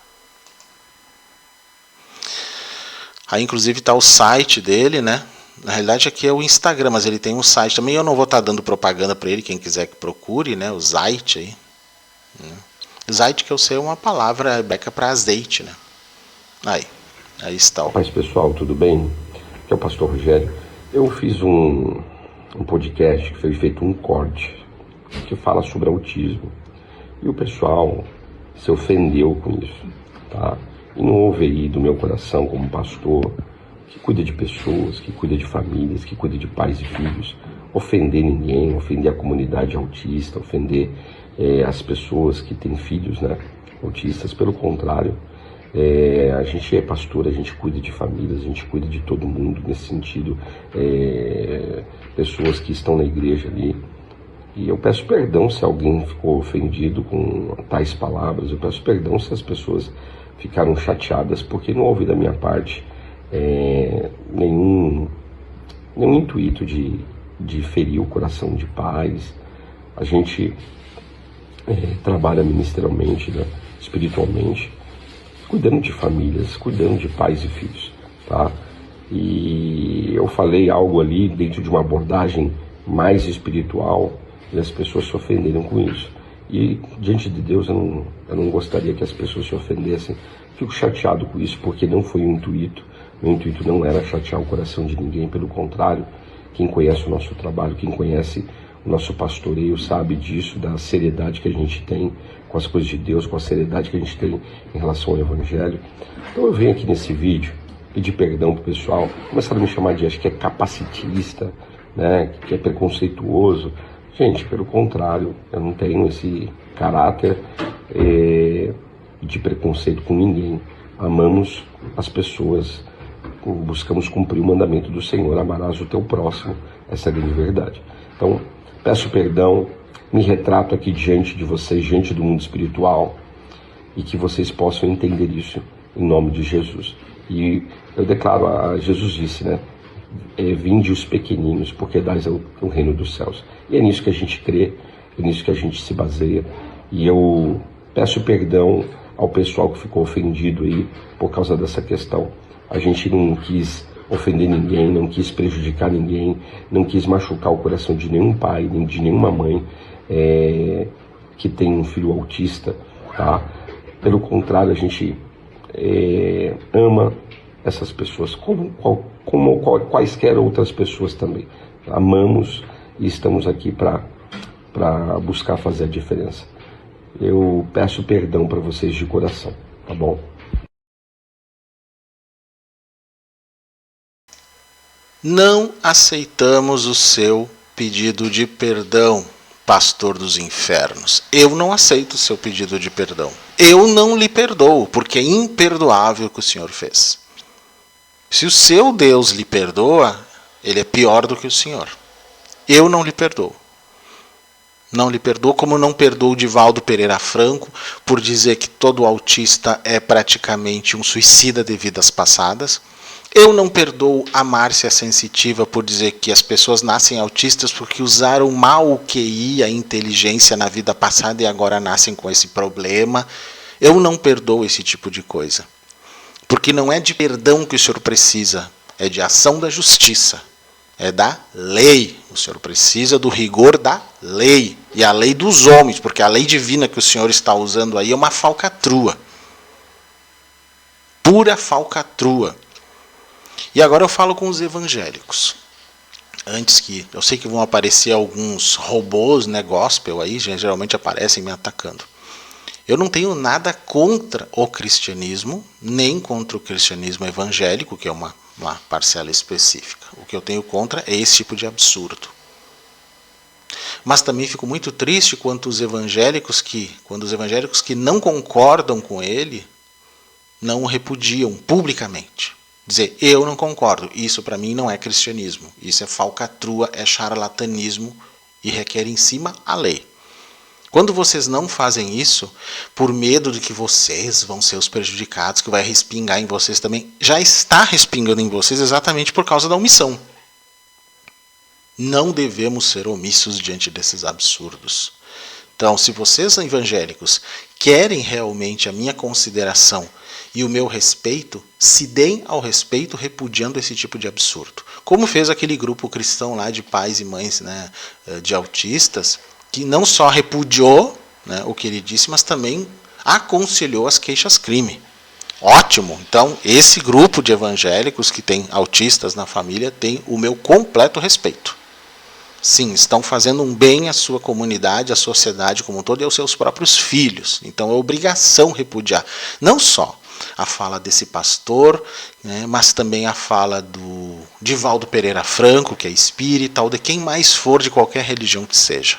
Aí, inclusive, está o site dele, né? Na realidade, aqui é o Instagram, mas ele tem um site também. Eu não vou estar dando propaganda para ele, quem quiser que procure, né? O site aí. Zite, que eu sei, é uma palavra hebraica para azeite, né? Aí está. Mas, pessoal, tudo bem? Aqui é o pastor Rogério. Eu fiz um podcast que foi feito um corte que fala sobre autismo. E o pessoal se ofendeu com isso, tá? E não houve aí do meu coração como pastor, que cuida de pessoas, que cuida de famílias, que cuida de pais e filhos, ofender ninguém, ofender a comunidade autista, ofender as pessoas que têm filhos, né, autistas. Pelo contrário, a gente é pastor, a gente cuida de famílias, a gente cuida de todo mundo nesse sentido, pessoas que estão na igreja ali. E eu peço perdão se alguém ficou ofendido com tais palavras, eu peço perdão se as pessoas ficaram chateadas, porque não houve da minha parte nenhum intuito de ferir o coração de pais. A gente trabalha ministerialmente, né, espiritualmente, cuidando de famílias, cuidando de pais e filhos, tá? E eu falei algo ali dentro de uma abordagem mais espiritual e as pessoas se ofenderam com isso. E diante de Deus eu não gostaria que as pessoas se ofendessem. Fico chateado com isso porque não foi o intuito. Meu intuito não era chatear o coração de ninguém, pelo contrário. Quem conhece o nosso trabalho, quem conhece o nosso pastoreio sabe disso, da seriedade que a gente tem com as coisas de Deus, com a seriedade que a gente tem em relação ao Evangelho. Então eu venho aqui nesse vídeo pedir perdão pro pessoal. Começaram a me chamar de, acho que é capacitista, né, que é preconceituoso. Gente, pelo contrário, eu não tenho esse caráter de preconceito com ninguém. Amamos as pessoas buscamos cumprir o mandamento do Senhor, amarás o teu próximo, essa é a grande verdade. Então, peço perdão, me retrato aqui diante de vocês, diante do mundo espiritual, e que vocês possam entender isso em nome de Jesus. E eu declaro, Jesus disse, né? Vinde os pequeninos, porque dais o reino dos céus. E é nisso que a gente crê, é nisso que a gente se baseia. E eu peço perdão ao pessoal que ficou ofendido aí por causa dessa questão. A gente não quis ofender ninguém, não quis prejudicar ninguém, não quis machucar o coração de nenhum pai, nem de nenhuma mãe que tem um filho autista, tá? Pelo contrário, a gente ama essas pessoas como quaisquer outras pessoas também. Amamos e estamos aqui para buscar fazer a diferença. Eu peço perdão para vocês de coração, tá bom? Não aceitamos o seu pedido de perdão, pastor dos infernos. Eu não aceito o seu pedido de perdão. Eu não lhe perdoo, porque é imperdoável o que o Senhor fez. Se o seu Deus lhe perdoa, ele é pior do que o Senhor. Eu não lhe perdoo. Não lhe perdoo, como não perdoo o Divaldo Pereira Franco por dizer que todo autista é praticamente um suicida de vidas passadas. Eu não perdoo a Márcia Sensitiva por dizer que as pessoas nascem autistas porque usaram mal o QI, a inteligência na vida passada e agora nascem com esse problema. Eu não perdoo esse tipo de coisa. Porque não é de perdão que o Senhor precisa, é de ação da justiça. É da lei. O Senhor precisa do rigor da lei. E a lei dos homens, porque a lei divina que o Senhor está usando aí é uma falcatrua. Pura falcatrua. E agora eu falo com os evangélicos. Antes que... Eu sei que vão aparecer alguns robôs, né, gospel aí, geralmente aparecem me atacando. Eu não tenho nada contra o cristianismo, nem contra o cristianismo evangélico, que é uma parcela específica. O que eu tenho contra é esse tipo de absurdo. Mas também fico muito triste quando os evangélicos que não concordam com ele não o repudiam publicamente. Dizer, eu não concordo, isso para mim não é cristianismo, isso é falcatrua, é charlatanismo e requer em cima a lei. Quando vocês não fazem isso, por medo de que vocês vão ser os prejudicados, que vai respingar em vocês também, já está respingando em vocês exatamente por causa da omissão. Não devemos ser omissos diante desses absurdos. Então, se vocês evangélicos querem realmente a minha consideração e o meu respeito, se deem ao respeito repudiando esse tipo de absurdo. Como fez aquele grupo cristão lá de pais e mães, né, de autistas, que não só repudiou, né, o que ele disse, mas também aconselhou as queixas-crime. Ótimo! Então, esse grupo de evangélicos que tem autistas na família tem o meu completo respeito. Sim, estão fazendo um bem à sua comunidade, à sociedade como um todo e aos seus próprios filhos. Então é obrigação repudiar. Não só a fala desse pastor, né, mas também a fala do Divaldo Pereira Franco, que é espírita, ou de quem mais for de qualquer religião que seja.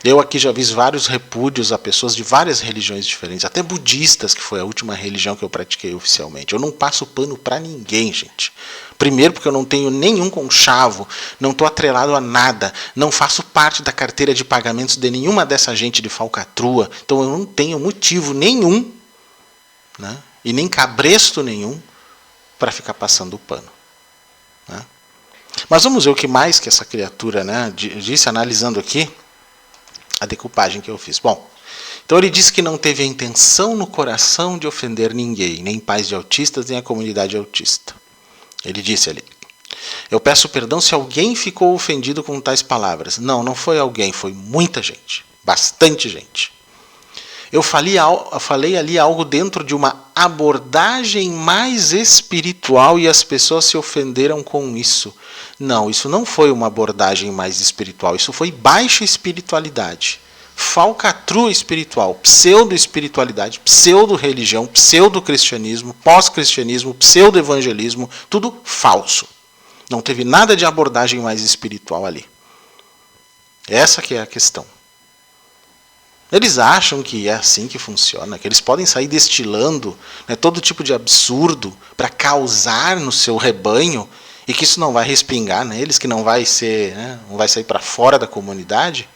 Eu aqui já vi vários repúdios a pessoas de várias religiões diferentes, até budistas, que foi a última religião que eu pratiquei oficialmente. Eu não passo pano para ninguém, gente. Primeiro porque eu não tenho nenhum conchavo, não estou atrelado a nada, não faço parte da carteira de pagamentos de nenhuma dessa gente de falcatrua, então eu não tenho motivo nenhum, né, e nem cabresto nenhum para ficar passando o pano. Né. Mas vamos ver o que mais que essa criatura, né, disse, analisando aqui a decupagem que eu fiz. Bom, então ele disse que não teve a intenção no coração de ofender ninguém, nem pais de autistas, nem a comunidade autista. Ele disse ali, eu peço perdão se alguém ficou ofendido com tais palavras. Não, não foi alguém, foi muita gente, bastante gente. Eu falei ali algo dentro de uma abordagem mais espiritual e as pessoas se ofenderam com isso. Não, isso não foi uma abordagem mais espiritual, isso foi baixa espiritualidade, falcatrua espiritual, pseudo-espiritualidade, pseudo-religião, pseudo-cristianismo, pós-cristianismo, pseudo-evangelismo, tudo falso. Não teve nada de abordagem mais espiritual ali. Essa que é a questão. Eles acham que é assim que funciona, que eles podem sair destilando, né, todo tipo de absurdo para causar no seu rebanho e que isso não vai respingar neles, que não vai ser, né, não vai sair para fora da comunidade.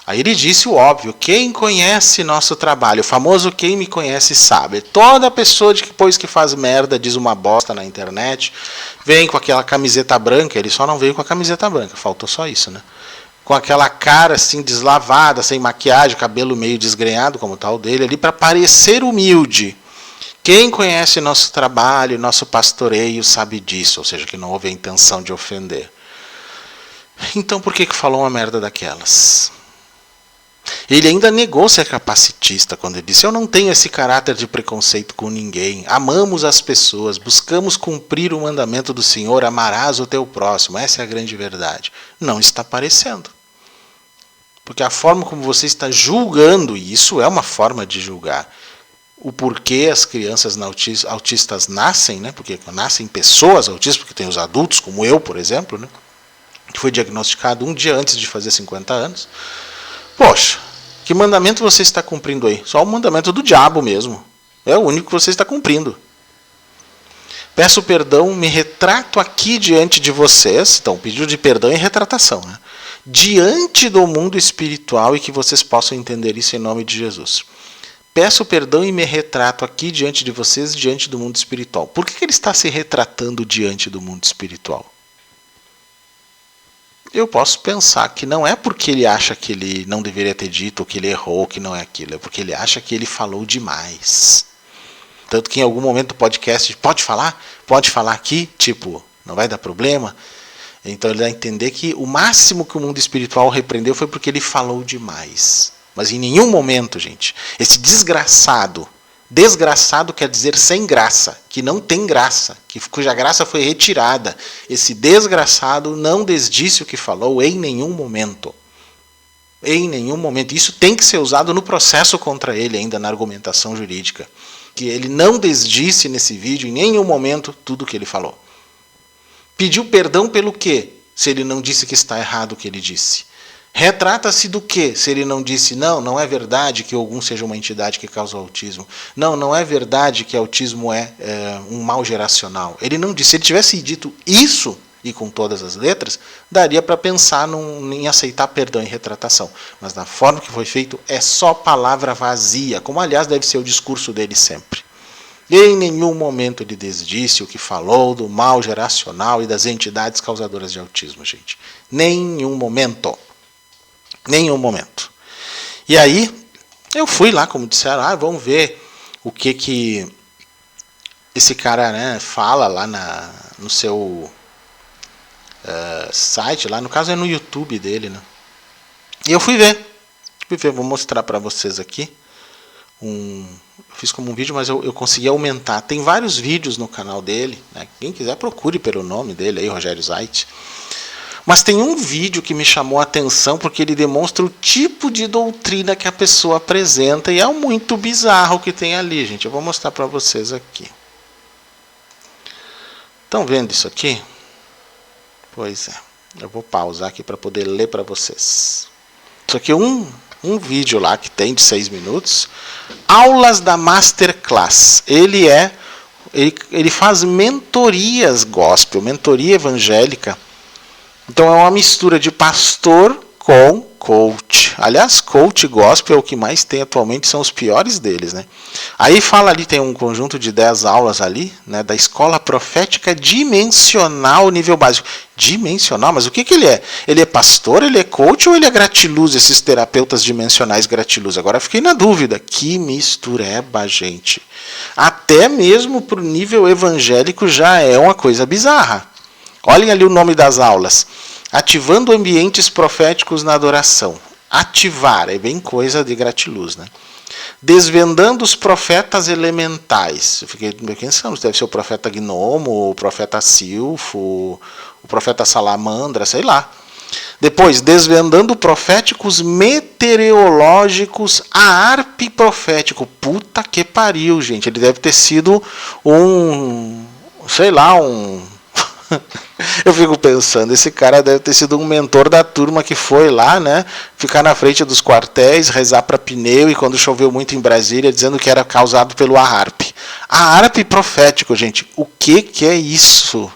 Aí ele disse o óbvio: quem conhece nosso trabalho, o famoso quem me conhece sabe. Toda pessoa que depois que faz merda, diz uma bosta na internet, vem com aquela camiseta branca. Ele só não veio com a camiseta branca, faltou só isso, né? Com aquela cara assim deslavada, sem maquiagem, cabelo meio desgrenhado, como tal dele, ali para parecer humilde. Quem conhece nosso trabalho, nosso pastoreio, sabe disso, ou seja, que não houve a intenção de ofender. Então por que falou uma merda daquelas? Ele ainda negou ser capacitista quando ele disse: eu não tenho esse caráter de preconceito com ninguém, amamos as pessoas, buscamos cumprir o mandamento do Senhor, amarás o teu próximo, essa é a grande verdade. Não está aparecendo. Porque a forma como você está julgando, e isso é uma forma de julgar, o porquê as crianças autistas nascem, né? Porque nascem pessoas autistas, porque tem os adultos, como eu, por exemplo, né? Que foi diagnosticado um dia antes de fazer 50 anos. Poxa, que mandamento você está cumprindo aí? Só o mandamento do diabo mesmo. É o único que você está cumprindo. Peço perdão, me retrato aqui diante de vocês. Então, pedido de perdão e retratação, né? Diante do mundo espiritual, e que vocês possam entender isso em nome de Jesus. Peço perdão e me retrato aqui diante de vocês, diante do mundo espiritual. Por que ele está se retratando diante do mundo espiritual? Eu posso pensar que não é porque ele acha que ele não deveria ter dito, ou que ele errou, que não é aquilo. É porque ele acha que ele falou demais. Tanto que em algum momento do podcast, pode falar aqui, tipo, não vai dar problema. Então ele dá a entender que o máximo que o mundo espiritual repreendeu foi porque ele falou demais. Mas em nenhum momento, gente, esse desgraçado quer dizer sem graça, que não tem graça, cuja graça foi retirada. Esse desgraçado não desdisse o que falou em nenhum momento. Em nenhum momento. Isso tem que ser usado no processo contra ele ainda, na argumentação jurídica. Que ele não desdisse nesse vídeo, em nenhum momento, tudo o que ele falou. Pediu perdão pelo quê? Se ele não disse que está errado o que ele disse. Retrata-se do quê? Se ele não disse: não é verdade que algum seja uma entidade que causa autismo. Não é verdade que autismo é um mal geracional. Ele não disse. Se ele tivesse dito isso, e com todas as letras, daria para pensar em aceitar perdão e retratação. Mas da forma que foi feito, é só palavra vazia, como aliás deve ser o discurso dele sempre. Em nenhum momento ele desdisse o que falou do mal geracional e das entidades causadoras de autismo, gente. Nenhum momento. Nenhum momento. E aí, eu fui lá, como disseram, vamos ver o que esse cara, né, fala lá no seu site, lá no caso é no YouTube dele, né? E eu fui ver, vou mostrar para vocês aqui. Eu fiz como um vídeo, mas eu consegui aumentar. Tem vários vídeos no canal dele, né? Quem quiser procure pelo nome dele aí, Rogério Zait. Mas tem um vídeo que me chamou a atenção porque ele demonstra o tipo de doutrina que a pessoa apresenta e é muito bizarro o que tem ali, gente. Eu vou mostrar para vocês aqui. Estão vendo isso aqui? Pois é. Eu vou pausar aqui para poder ler para vocês. Isso aqui é um vídeo lá que tem de 6 minutos. Aulas da Masterclass. Ele faz mentorias gospel, mentoria evangélica. Então é uma mistura de pastor com coach. Aliás, coach gospel é o que mais tem atualmente, são os piores deles, né? Aí fala ali, tem um conjunto de 10 aulas ali, né, da escola profética dimensional nível básico. Dimensional? Mas o que ele é? Ele é pastor, ele é coach ou ele é gratiluz, esses terapeutas dimensionais gratiluz? Agora fiquei na dúvida. Que mistureba, gente. Até mesmo para o nível evangélico já é uma coisa bizarra. Olhem ali o nome das aulas. Ativando ambientes proféticos na adoração. Ativar, é bem coisa de gratiluz, né? Desvendando os profetas elementais. Eu fiquei pensando, deve ser o profeta Gnomo, o profeta Silfo, o profeta Salamandra, sei lá. Depois, desvendando proféticos meteorológicos, a harpe profético. Puta que pariu, gente. Ele deve ter sido Eu fico pensando, esse cara deve ter sido um mentor da turma que foi lá, né? Ficar na frente dos quartéis, rezar para pneu, e quando choveu muito em Brasília, dizendo que era causado pelo ARP. ARP profético, gente. O que é isso?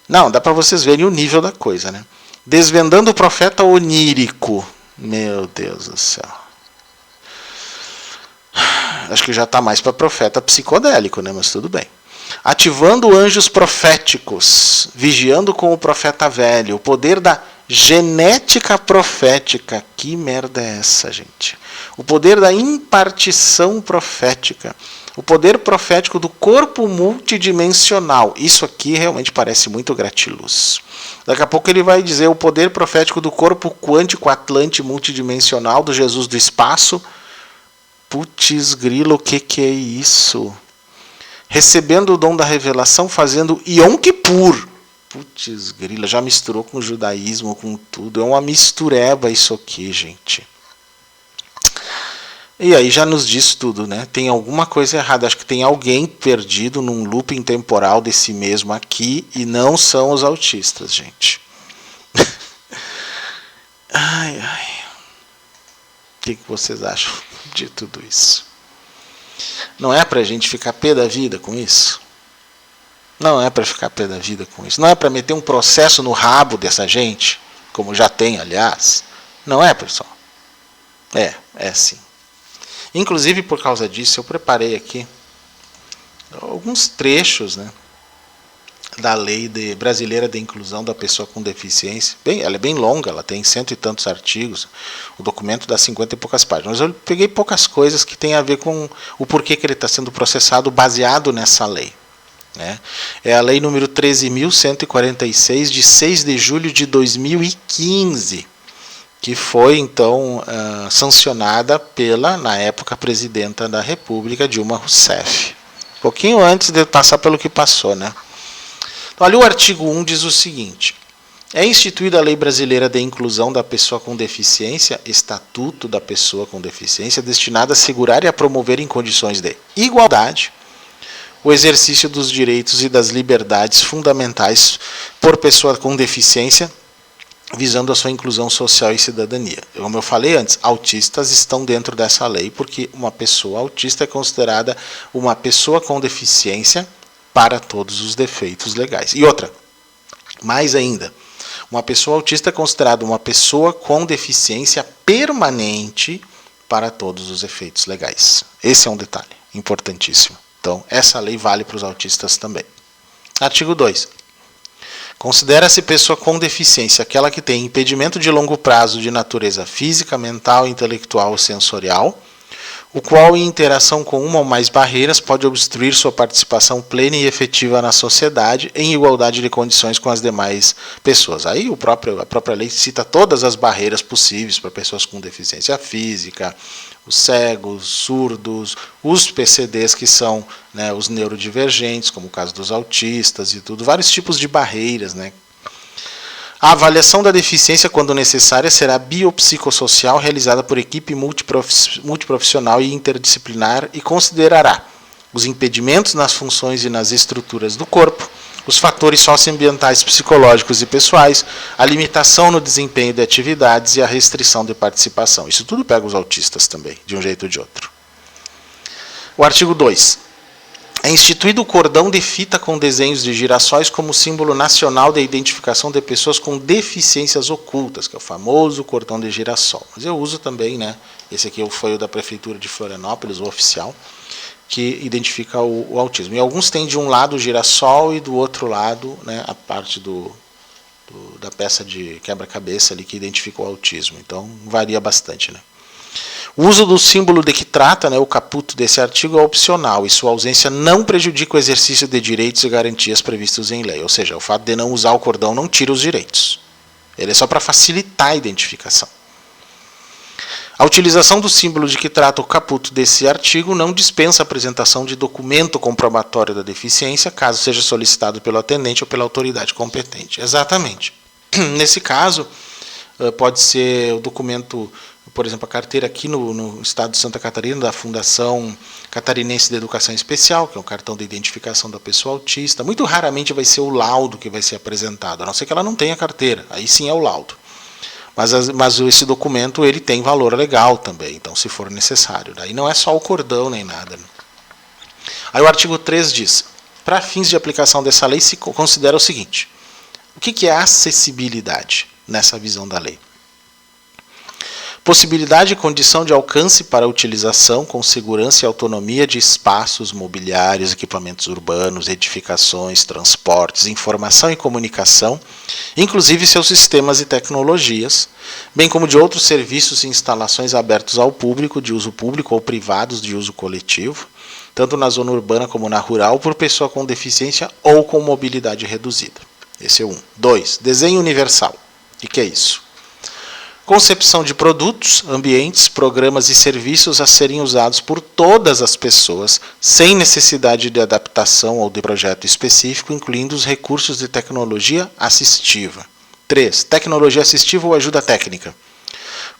Não, dá para vocês verem o nível da coisa, né? Desvendando o profeta onírico. Meu Deus do céu. Acho que já está mais para profeta psicodélico, né? Mas tudo bem. Ativando anjos proféticos, vigiando com o profeta velho, o poder da genética profética. Que merda é essa, gente? O poder da impartição profética. O poder profético do corpo multidimensional. Isso aqui realmente parece muito gratiluz. Daqui a pouco ele vai dizer o poder profético do corpo quântico atlante multidimensional do Jesus do espaço. Putz grilo, o que é isso? Recebendo o dom da revelação, fazendo Yom Kippur. Putz grila, já misturou com o judaísmo, com tudo. É uma mistureba isso aqui, gente. E aí já nos diz tudo, né? Tem alguma coisa errada. Acho que tem alguém perdido num looping temporal desse mesmo aqui, e não são os autistas, gente. Ai, ai. O que vocês acham de tudo isso? Não é pra gente ficar pé da vida com isso? Não é pra ficar pé da vida com isso. Não é pra meter um processo no rabo dessa gente, como já tem, aliás. Não é, pessoal? É sim. Inclusive, por causa disso, eu preparei aqui alguns trechos, né, da lei brasileira de inclusão da pessoa com deficiência. Ela é bem longa, ela tem 100 e tantos artigos, o documento dá 50 e poucas páginas. Mas eu peguei poucas coisas que tem a ver com o porquê que ele está sendo processado baseado nessa lei. Né? É a lei número 13.146, de 6 de julho de 2015, que foi, então, sancionada pela, na época, presidenta da República, Dilma Rousseff. Um pouquinho antes de passar pelo que passou, né? Então, ali o artigo 1 diz o seguinte: é instituída a Lei Brasileira de Inclusão da Pessoa com Deficiência, Estatuto da Pessoa com Deficiência, destinada a assegurar e a promover em condições de igualdade o exercício dos direitos e das liberdades fundamentais por pessoa com deficiência, visando a sua inclusão social e cidadania. Como eu falei antes, autistas estão dentro dessa lei, porque uma pessoa autista é considerada uma pessoa com deficiência para todos os defeitos legais. E outra, mais ainda, uma pessoa autista é considerada uma pessoa com deficiência permanente para todos os efeitos legais. Esse é um detalhe importantíssimo. Então, essa lei vale para os autistas também. Artigo 2. Considera-se pessoa com deficiência aquela que tem impedimento de longo prazo de natureza física, mental, intelectual ou sensorial, o qual, em interação com uma ou mais barreiras, pode obstruir sua participação plena e efetiva na sociedade, em igualdade de condições com as demais pessoas. Aí a própria lei cita todas as barreiras possíveis para pessoas com deficiência física, os cegos, surdos, os PCDs, que são, né, os neurodivergentes, como o caso dos autistas e tudo, vários tipos de barreiras, né. A avaliação da deficiência, quando necessária, será biopsicossocial, realizada por equipe multiprofissional e interdisciplinar, e considerará os impedimentos nas funções e nas estruturas do corpo, os fatores socioambientais, psicológicos e pessoais, a limitação no desempenho de atividades e a restrição de participação. Isso tudo pega os autistas também, de um jeito ou de outro. O artigo 2. É instituído o cordão de fita com desenhos de girassóis como símbolo nacional de identificação de pessoas com deficiências ocultas, que é o famoso cordão de girassol. Mas eu uso também, né? Esse aqui foi o da Prefeitura de Florianópolis, o oficial, que identifica o autismo. E alguns têm de um lado o girassol e do outro lado, né, a parte da peça de quebra-cabeça ali que identifica o autismo. Então varia bastante, né? O uso do símbolo de que trata, né, o caput desse artigo, é opcional e sua ausência não prejudica o exercício de direitos e garantias previstos em lei. Ou seja, o fato de não usar o cordão não tira os direitos. Ele é só para facilitar a identificação. A utilização do símbolo de que trata o caput desse artigo não dispensa a apresentação de documento comprobatório da deficiência, caso seja solicitado pelo atendente ou pela autoridade competente. Exatamente. Nesse caso, pode ser o documento por exemplo, a carteira aqui no estado de Santa Catarina, da Fundação Catarinense de Educação Especial, que é um cartão de identificação da pessoa autista. Muito raramente vai ser o laudo que vai ser apresentado, a não ser que ela não tenha carteira, aí sim é o laudo. Mas esse documento ele tem valor legal também, então se for necessário. Daí não é só o cordão nem nada. Né? Aí o artigo 3 diz, para fins de aplicação dessa lei se considera o seguinte, o que é acessibilidade nessa visão da lei? Possibilidade e condição de alcance para a utilização com segurança e autonomia de espaços, mobiliários, equipamentos urbanos, edificações, transportes, informação e comunicação, inclusive seus sistemas e tecnologias, bem como de outros serviços e instalações abertos ao público, de uso público ou privados de uso coletivo, tanto na zona urbana como na rural, por pessoa com deficiência ou com mobilidade reduzida. Esse é 1. 2. Desenho universal. O que é isso? Concepção de produtos, ambientes, programas e serviços a serem usados por todas as pessoas, sem necessidade de adaptação ou de projeto específico, incluindo os recursos de tecnologia assistiva. 3. Tecnologia assistiva ou ajuda técnica.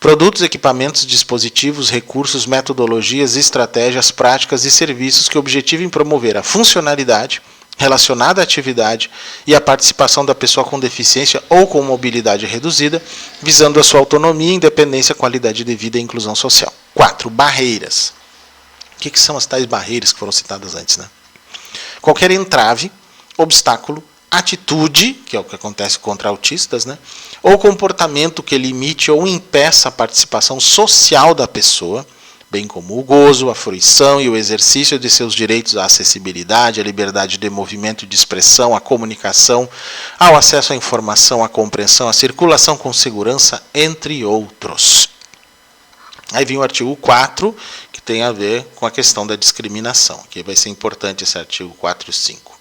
Produtos, equipamentos, dispositivos, recursos, metodologias, estratégias, práticas e serviços que objetivem promover a funcionalidade relacionada à atividade e à participação da pessoa com deficiência ou com mobilidade reduzida, visando a sua autonomia, independência, qualidade de vida e inclusão social. 4. Barreiras. O que são as tais barreiras que foram citadas antes? Né? Qualquer entrave, obstáculo, atitude, que é o que acontece contra autistas, né? Ou comportamento que limite ou impeça a participação social da pessoa, bem como o gozo, a fruição e o exercício de seus direitos à acessibilidade, à liberdade de movimento e de expressão, à comunicação, ao acesso à informação, à compreensão, à circulação com segurança, entre outros. Aí vem o artigo 4, que tem a ver com a questão da discriminação, que vai ser importante esse artigo 4 e 5.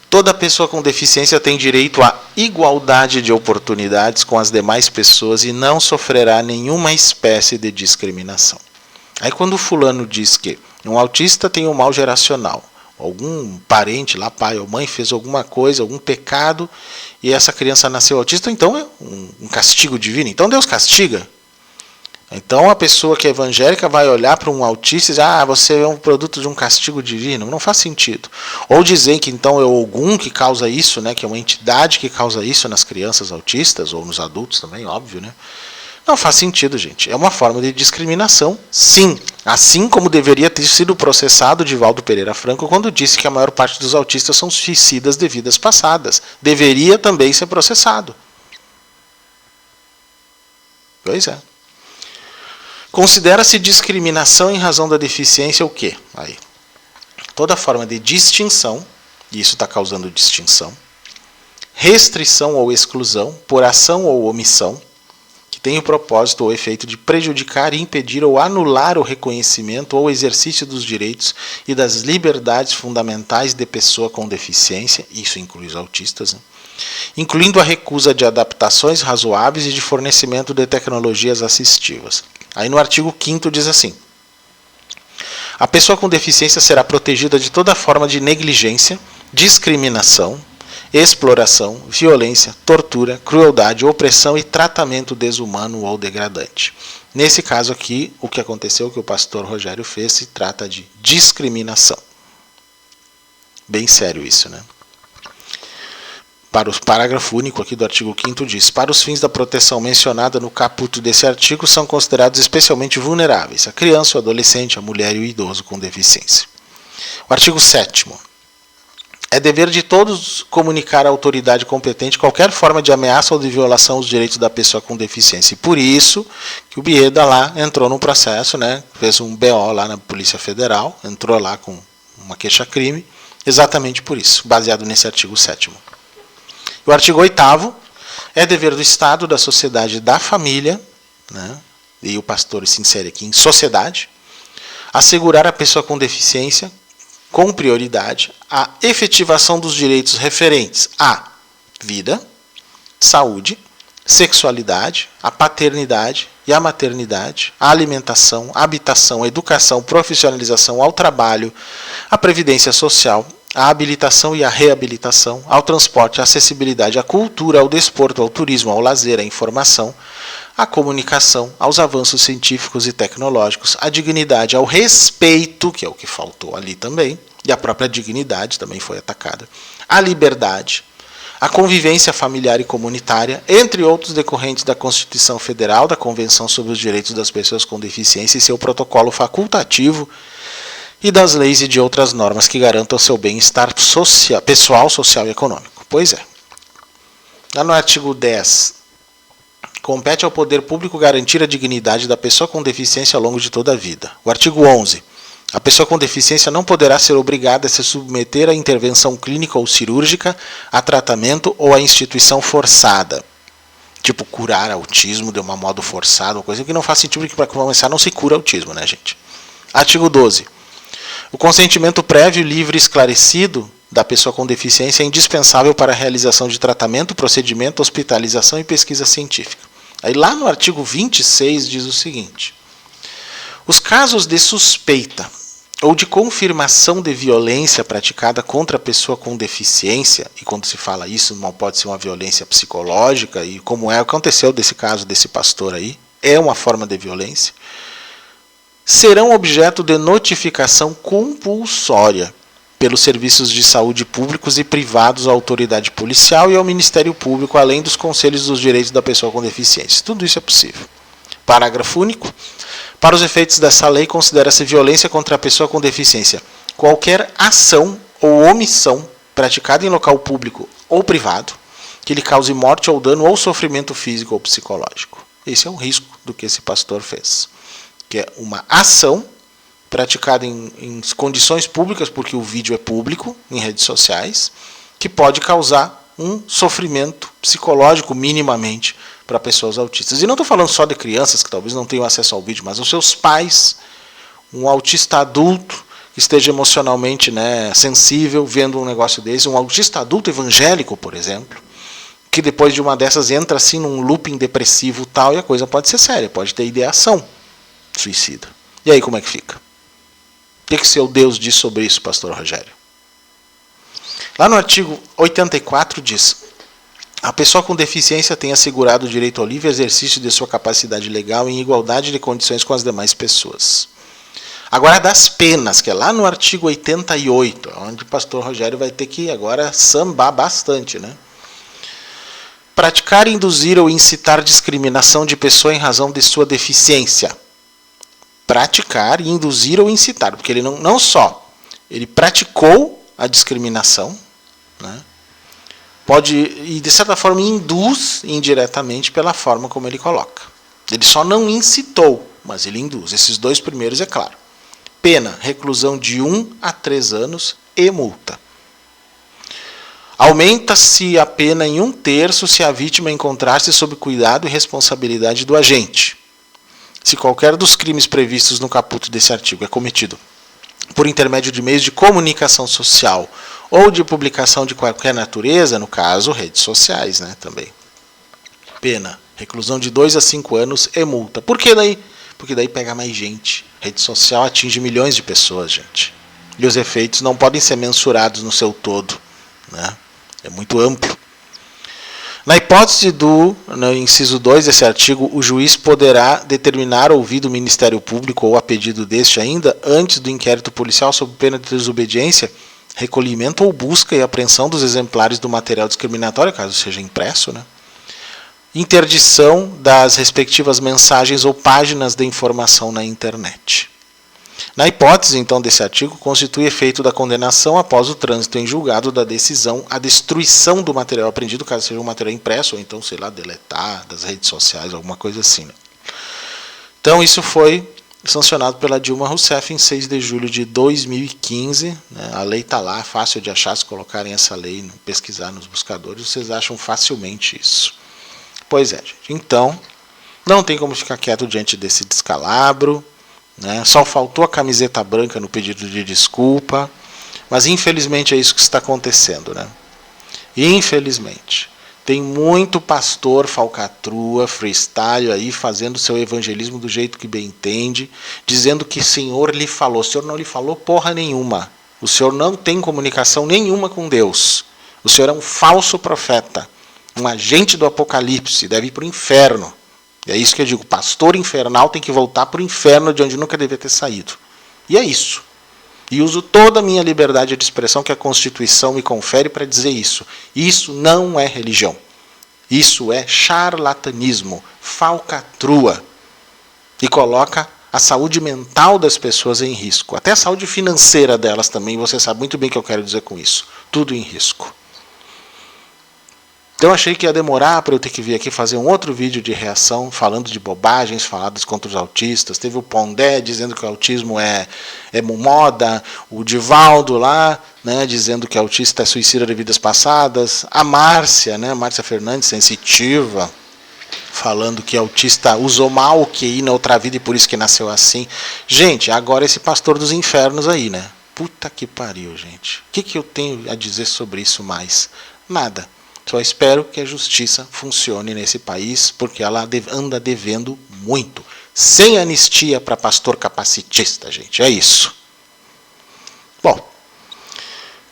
Toda pessoa com deficiência tem direito à igualdade de oportunidades com as demais pessoas e não sofrerá nenhuma espécie de discriminação. Aí quando o fulano diz que um autista tem um mal geracional, algum parente lá, pai ou mãe, fez alguma coisa, algum pecado, e essa criança nasceu autista, então é um castigo divino. Então Deus castiga. Então a pessoa que é evangélica vai olhar para um autista e dizer, você é um produto de um castigo divino. Não faz sentido. Ou dizer que então é Ogum que causa isso, né, que é uma entidade que causa isso nas crianças autistas, ou nos adultos também, óbvio. Né? Não faz sentido, gente. É uma forma de discriminação, sim. Assim como deveria ter sido processado Divaldo Pereira Franco quando disse que a maior parte dos autistas são suicidas de vidas passadas. Deveria também ser processado. Pois é. Considera-se discriminação em razão da deficiência o quê? Aí, toda forma de distinção, e isso está causando distinção, restrição ou exclusão, por ação ou omissão, que tem o propósito ou efeito de prejudicar, impedir ou anular o reconhecimento ou exercício dos direitos e das liberdades fundamentais de pessoa com deficiência, isso inclui os autistas, né? Incluindo a recusa de adaptações razoáveis e de fornecimento de tecnologias assistivas. Aí no artigo 5º diz assim, a pessoa com deficiência será protegida de toda forma de negligência, discriminação, exploração, violência, tortura, crueldade, opressão e tratamento desumano ou degradante. Nesse caso aqui, o que aconteceu, o que o pastor Rogério fez, se trata de discriminação. Bem sério isso, né? Para o parágrafo único aqui do artigo 5º diz, para os fins da proteção mencionada no caput desse artigo, são considerados especialmente vulneráveis a criança, o adolescente, a mulher e o idoso com deficiência. O artigo 7º. É dever de todos comunicar à autoridade competente qualquer forma de ameaça ou de violação aos direitos da pessoa com deficiência. E por isso que o Bieda lá entrou no processo, né, fez um BO lá na Polícia Federal, entrou lá com uma queixa-crime, exatamente por isso, baseado nesse artigo 7º. O artigo 8º é dever do Estado, da sociedade e da família, né, e o pastor se insere aqui em sociedade, assegurar à pessoa com deficiência, com prioridade, a efetivação dos direitos referentes à vida, saúde, sexualidade, a paternidade e a maternidade, a alimentação, a habitação, a educação, profissionalização, ao trabalho, a previdência social, à habilitação e à reabilitação, ao transporte, à acessibilidade, à cultura, ao desporto, ao turismo, ao lazer, à informação, à comunicação, aos avanços científicos e tecnológicos, à dignidade, ao respeito, que é o que faltou ali também, e a própria dignidade também foi atacada, à liberdade, à convivência familiar e comunitária, entre outros decorrentes da Constituição Federal, da Convenção sobre os Direitos das Pessoas com Deficiência e seu protocolo facultativo, e das leis e de outras normas que garantam seu bem-estar pessoal, social e econômico. Pois é. Lá no artigo 10, compete ao poder público garantir a dignidade da pessoa com deficiência ao longo de toda a vida. O artigo 11, a pessoa com deficiência não poderá ser obrigada a se submeter a intervenção clínica ou cirúrgica, a tratamento ou a instituição forçada. Tipo, curar autismo de um modo forçado, coisa que não faz sentido, porque para começar não se cura autismo, né, gente? Artigo 12. O consentimento prévio, livre e esclarecido da pessoa com deficiência é indispensável para a realização de tratamento, procedimento, hospitalização e pesquisa científica. Aí lá no artigo 26 diz o seguinte: os casos de suspeita ou de confirmação de violência praticada contra a pessoa com deficiência, e quando se fala isso, não pode ser uma violência psicológica, e como aconteceu desse caso desse pastor aí, é uma forma de violência, serão objeto de notificação compulsória pelos serviços de saúde públicos e privados à autoridade policial e ao Ministério Público, além dos conselhos dos direitos da pessoa com deficiência. Tudo isso é possível. Parágrafo único. Para os efeitos dessa lei, considera-se violência contra a pessoa com deficiência qualquer ação ou omissão praticada em local público ou privado que lhe cause morte ou dano ou sofrimento físico ou psicológico. Esse é o risco do que esse pastor fez. Que é uma ação praticada em condições públicas, porque o vídeo é público, em redes sociais, que pode causar um sofrimento psicológico minimamente para pessoas autistas. E não estou falando só de crianças que talvez não tenham acesso ao vídeo, mas os seus pais, um autista adulto que esteja emocionalmente, né, sensível, vendo um negócio desse, um autista adulto evangélico, por exemplo, que depois de uma dessas entra assim num looping depressivo tal, e a coisa pode ser séria, pode ter ideação suicida. E aí como é que fica? O que seu Deus diz sobre isso, pastor Rogério? Lá no artigo 84 diz: a pessoa com deficiência tem assegurado o direito ao livre exercício de sua capacidade legal em igualdade de condições com as demais pessoas. Agora das penas, que é lá no artigo 88, onde o pastor Rogério vai ter que agora sambar bastante, né? Praticar, induzir ou incitar discriminação de pessoa em razão de sua deficiência. Praticar, induzir ou incitar, porque ele não só ele praticou a discriminação, né? Pode, e de certa forma induz indiretamente pela forma como ele coloca. Ele só não incitou, mas ele induz. Esses dois primeiros é claro. Pena, reclusão de 1 a 3 anos e multa. Aumenta-se a pena em 1/3 se a vítima encontrar-se sob cuidado e responsabilidade do agente. Se qualquer dos crimes previstos no caput desse artigo é cometido por intermédio de meios de comunicação social ou de publicação de qualquer natureza, no caso, redes sociais, né, também. Pena, reclusão de 2 a 5 anos e multa. Por que daí? Porque daí pega mais gente. Rede social atinge milhões de pessoas, gente. E os efeitos não podem ser mensurados no seu todo, né? É muito amplo. Na hipótese no inciso 2 desse artigo, o juiz poderá determinar ouvido o Ministério Público ou a pedido deste ainda, antes do inquérito policial sob pena de desobediência, recolhimento ou busca e apreensão dos exemplares do material discriminatório, caso seja impresso, né? Interdição das respectivas mensagens ou páginas de informação na internet. Na hipótese, então, desse artigo, constitui efeito da condenação após o trânsito em julgado da decisão a destruição do material apreendido, caso seja um material impresso, ou então, sei lá, deletar das redes sociais, alguma coisa assim, né? Então, isso foi sancionado pela Dilma Rousseff em 6 de julho de 2015. Né? A lei está lá, fácil de achar, se colocarem essa lei, pesquisar nos buscadores, vocês acham facilmente isso. Pois é, gente. Então, não tem como ficar quieto diante desse descalabro, né? Só faltou a camiseta branca no pedido de desculpa, mas infelizmente é isso que está acontecendo, né? Infelizmente. Tem muito pastor falcatrua, freestyle aí, fazendo seu evangelismo do jeito que bem entende, dizendo que o Senhor lhe falou. O Senhor não lhe falou porra nenhuma. O senhor não tem comunicação nenhuma com Deus. O senhor é um falso profeta, um agente do Apocalipse, deve ir para o inferno. E é isso que eu digo, pastor infernal tem que voltar para o inferno de onde nunca devia ter saído. E é isso. E uso toda a minha liberdade de expressão que a Constituição me confere para dizer isso. Isso não é religião. Isso é charlatanismo, falcatrua. E coloca a saúde mental das pessoas em risco. Até a saúde financeira delas também, você sabe muito bem o que eu quero dizer com isso. Tudo em risco. Então eu achei que ia demorar para eu ter que vir aqui fazer um outro vídeo de reação, falando de bobagens faladas contra os autistas. Teve o Pondé dizendo que o autismo é moda, o Divaldo lá, né, dizendo que autista é suicida de vidas passadas, a Márcia, né, Márcia Fernandes, sensitiva, falando que autista usou mal o QI na outra vida e por isso que nasceu assim. Gente, agora esse pastor dos infernos aí, né? Puta que pariu, gente. O que eu tenho a dizer sobre isso mais? Nada. Só espero que a justiça funcione nesse país, porque ela anda devendo muito. Sem anistia para pastor capacitista, gente. É isso. Bom,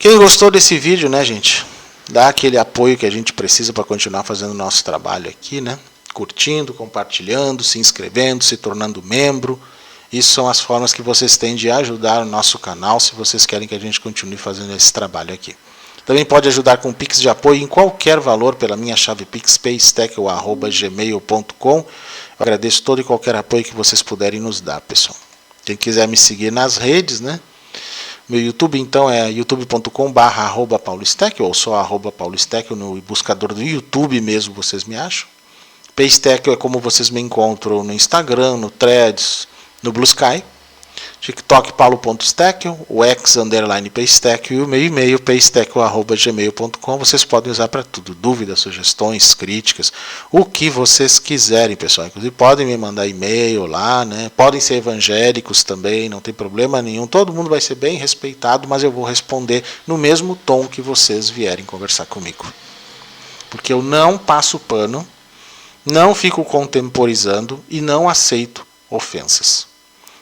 quem gostou desse vídeo, né, gente? Dá aquele apoio que a gente precisa para continuar fazendo o nosso trabalho aqui, né? Curtindo, compartilhando, se inscrevendo, se tornando membro. Isso são as formas que vocês têm de ajudar o nosso canal, se vocês querem que a gente continue fazendo esse trabalho aqui. Também pode ajudar com Pix de apoio em qualquer valor pela minha chave Pix, paystack@gmail.com. Eu agradeço todo e qualquer apoio que vocês puderem nos dar, pessoal. Quem quiser me seguir nas redes, né? Meu YouTube, então, é youtube.com/paulostack ou só @paulostack, no buscador do YouTube mesmo vocês me acham. Paystack é como vocês me encontram no Instagram, no Threads, no Blue Sky. TikTok paulo.stack, o X_Paystack e o meu e-mail paystack@gmail.com. Vocês podem usar para tudo, dúvidas, sugestões, críticas, o que vocês quiserem, pessoal. Inclusive podem me mandar e-mail lá, né? Podem ser evangélicos também, não tem problema nenhum. Todo mundo vai ser bem respeitado, mas eu vou responder no mesmo tom que vocês vierem conversar comigo. Porque eu não passo pano, não fico contemporizando e não aceito ofensas.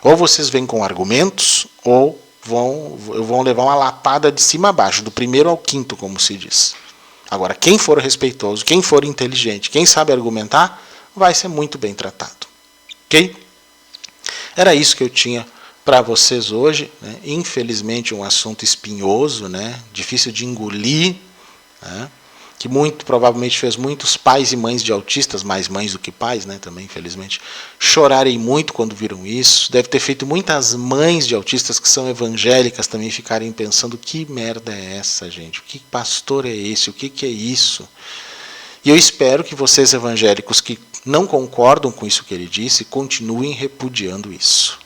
Ou vocês vêm com argumentos, ou vão levar uma lapada de cima a baixo, do primeiro ao quinto, como se diz. Agora, quem for respeitoso, quem for inteligente, quem sabe argumentar, vai ser muito bem tratado. Ok? Era isso que eu tinha para vocês hoje. Né? Infelizmente, um assunto espinhoso, né? Difícil de engolir, né? Que muito provavelmente fez muitos pais e mães de autistas, mais mães do que pais, né, também, infelizmente, chorarem muito quando viram isso. Deve ter feito muitas mães de autistas que são evangélicas também ficarem pensando: que merda é essa, gente? O que pastor é esse? O que é isso? E eu espero que vocês evangélicos que não concordam com isso que ele disse, continuem repudiando isso.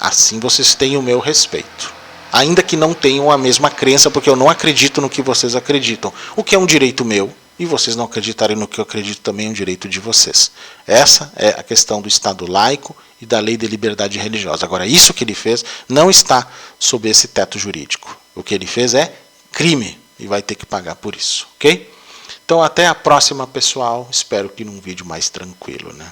Assim vocês têm o meu respeito. Ainda que não tenham a mesma crença, porque eu não acredito no que vocês acreditam. O que é um direito meu, e vocês não acreditarem no que eu acredito também é um direito de vocês. Essa é a questão do Estado laico e da lei de liberdade religiosa. Agora, isso que ele fez não está sob esse teto jurídico. O que ele fez é crime, e vai ter que pagar por isso, ok? Então, até a próxima, pessoal. Espero que num vídeo mais tranquilo, né?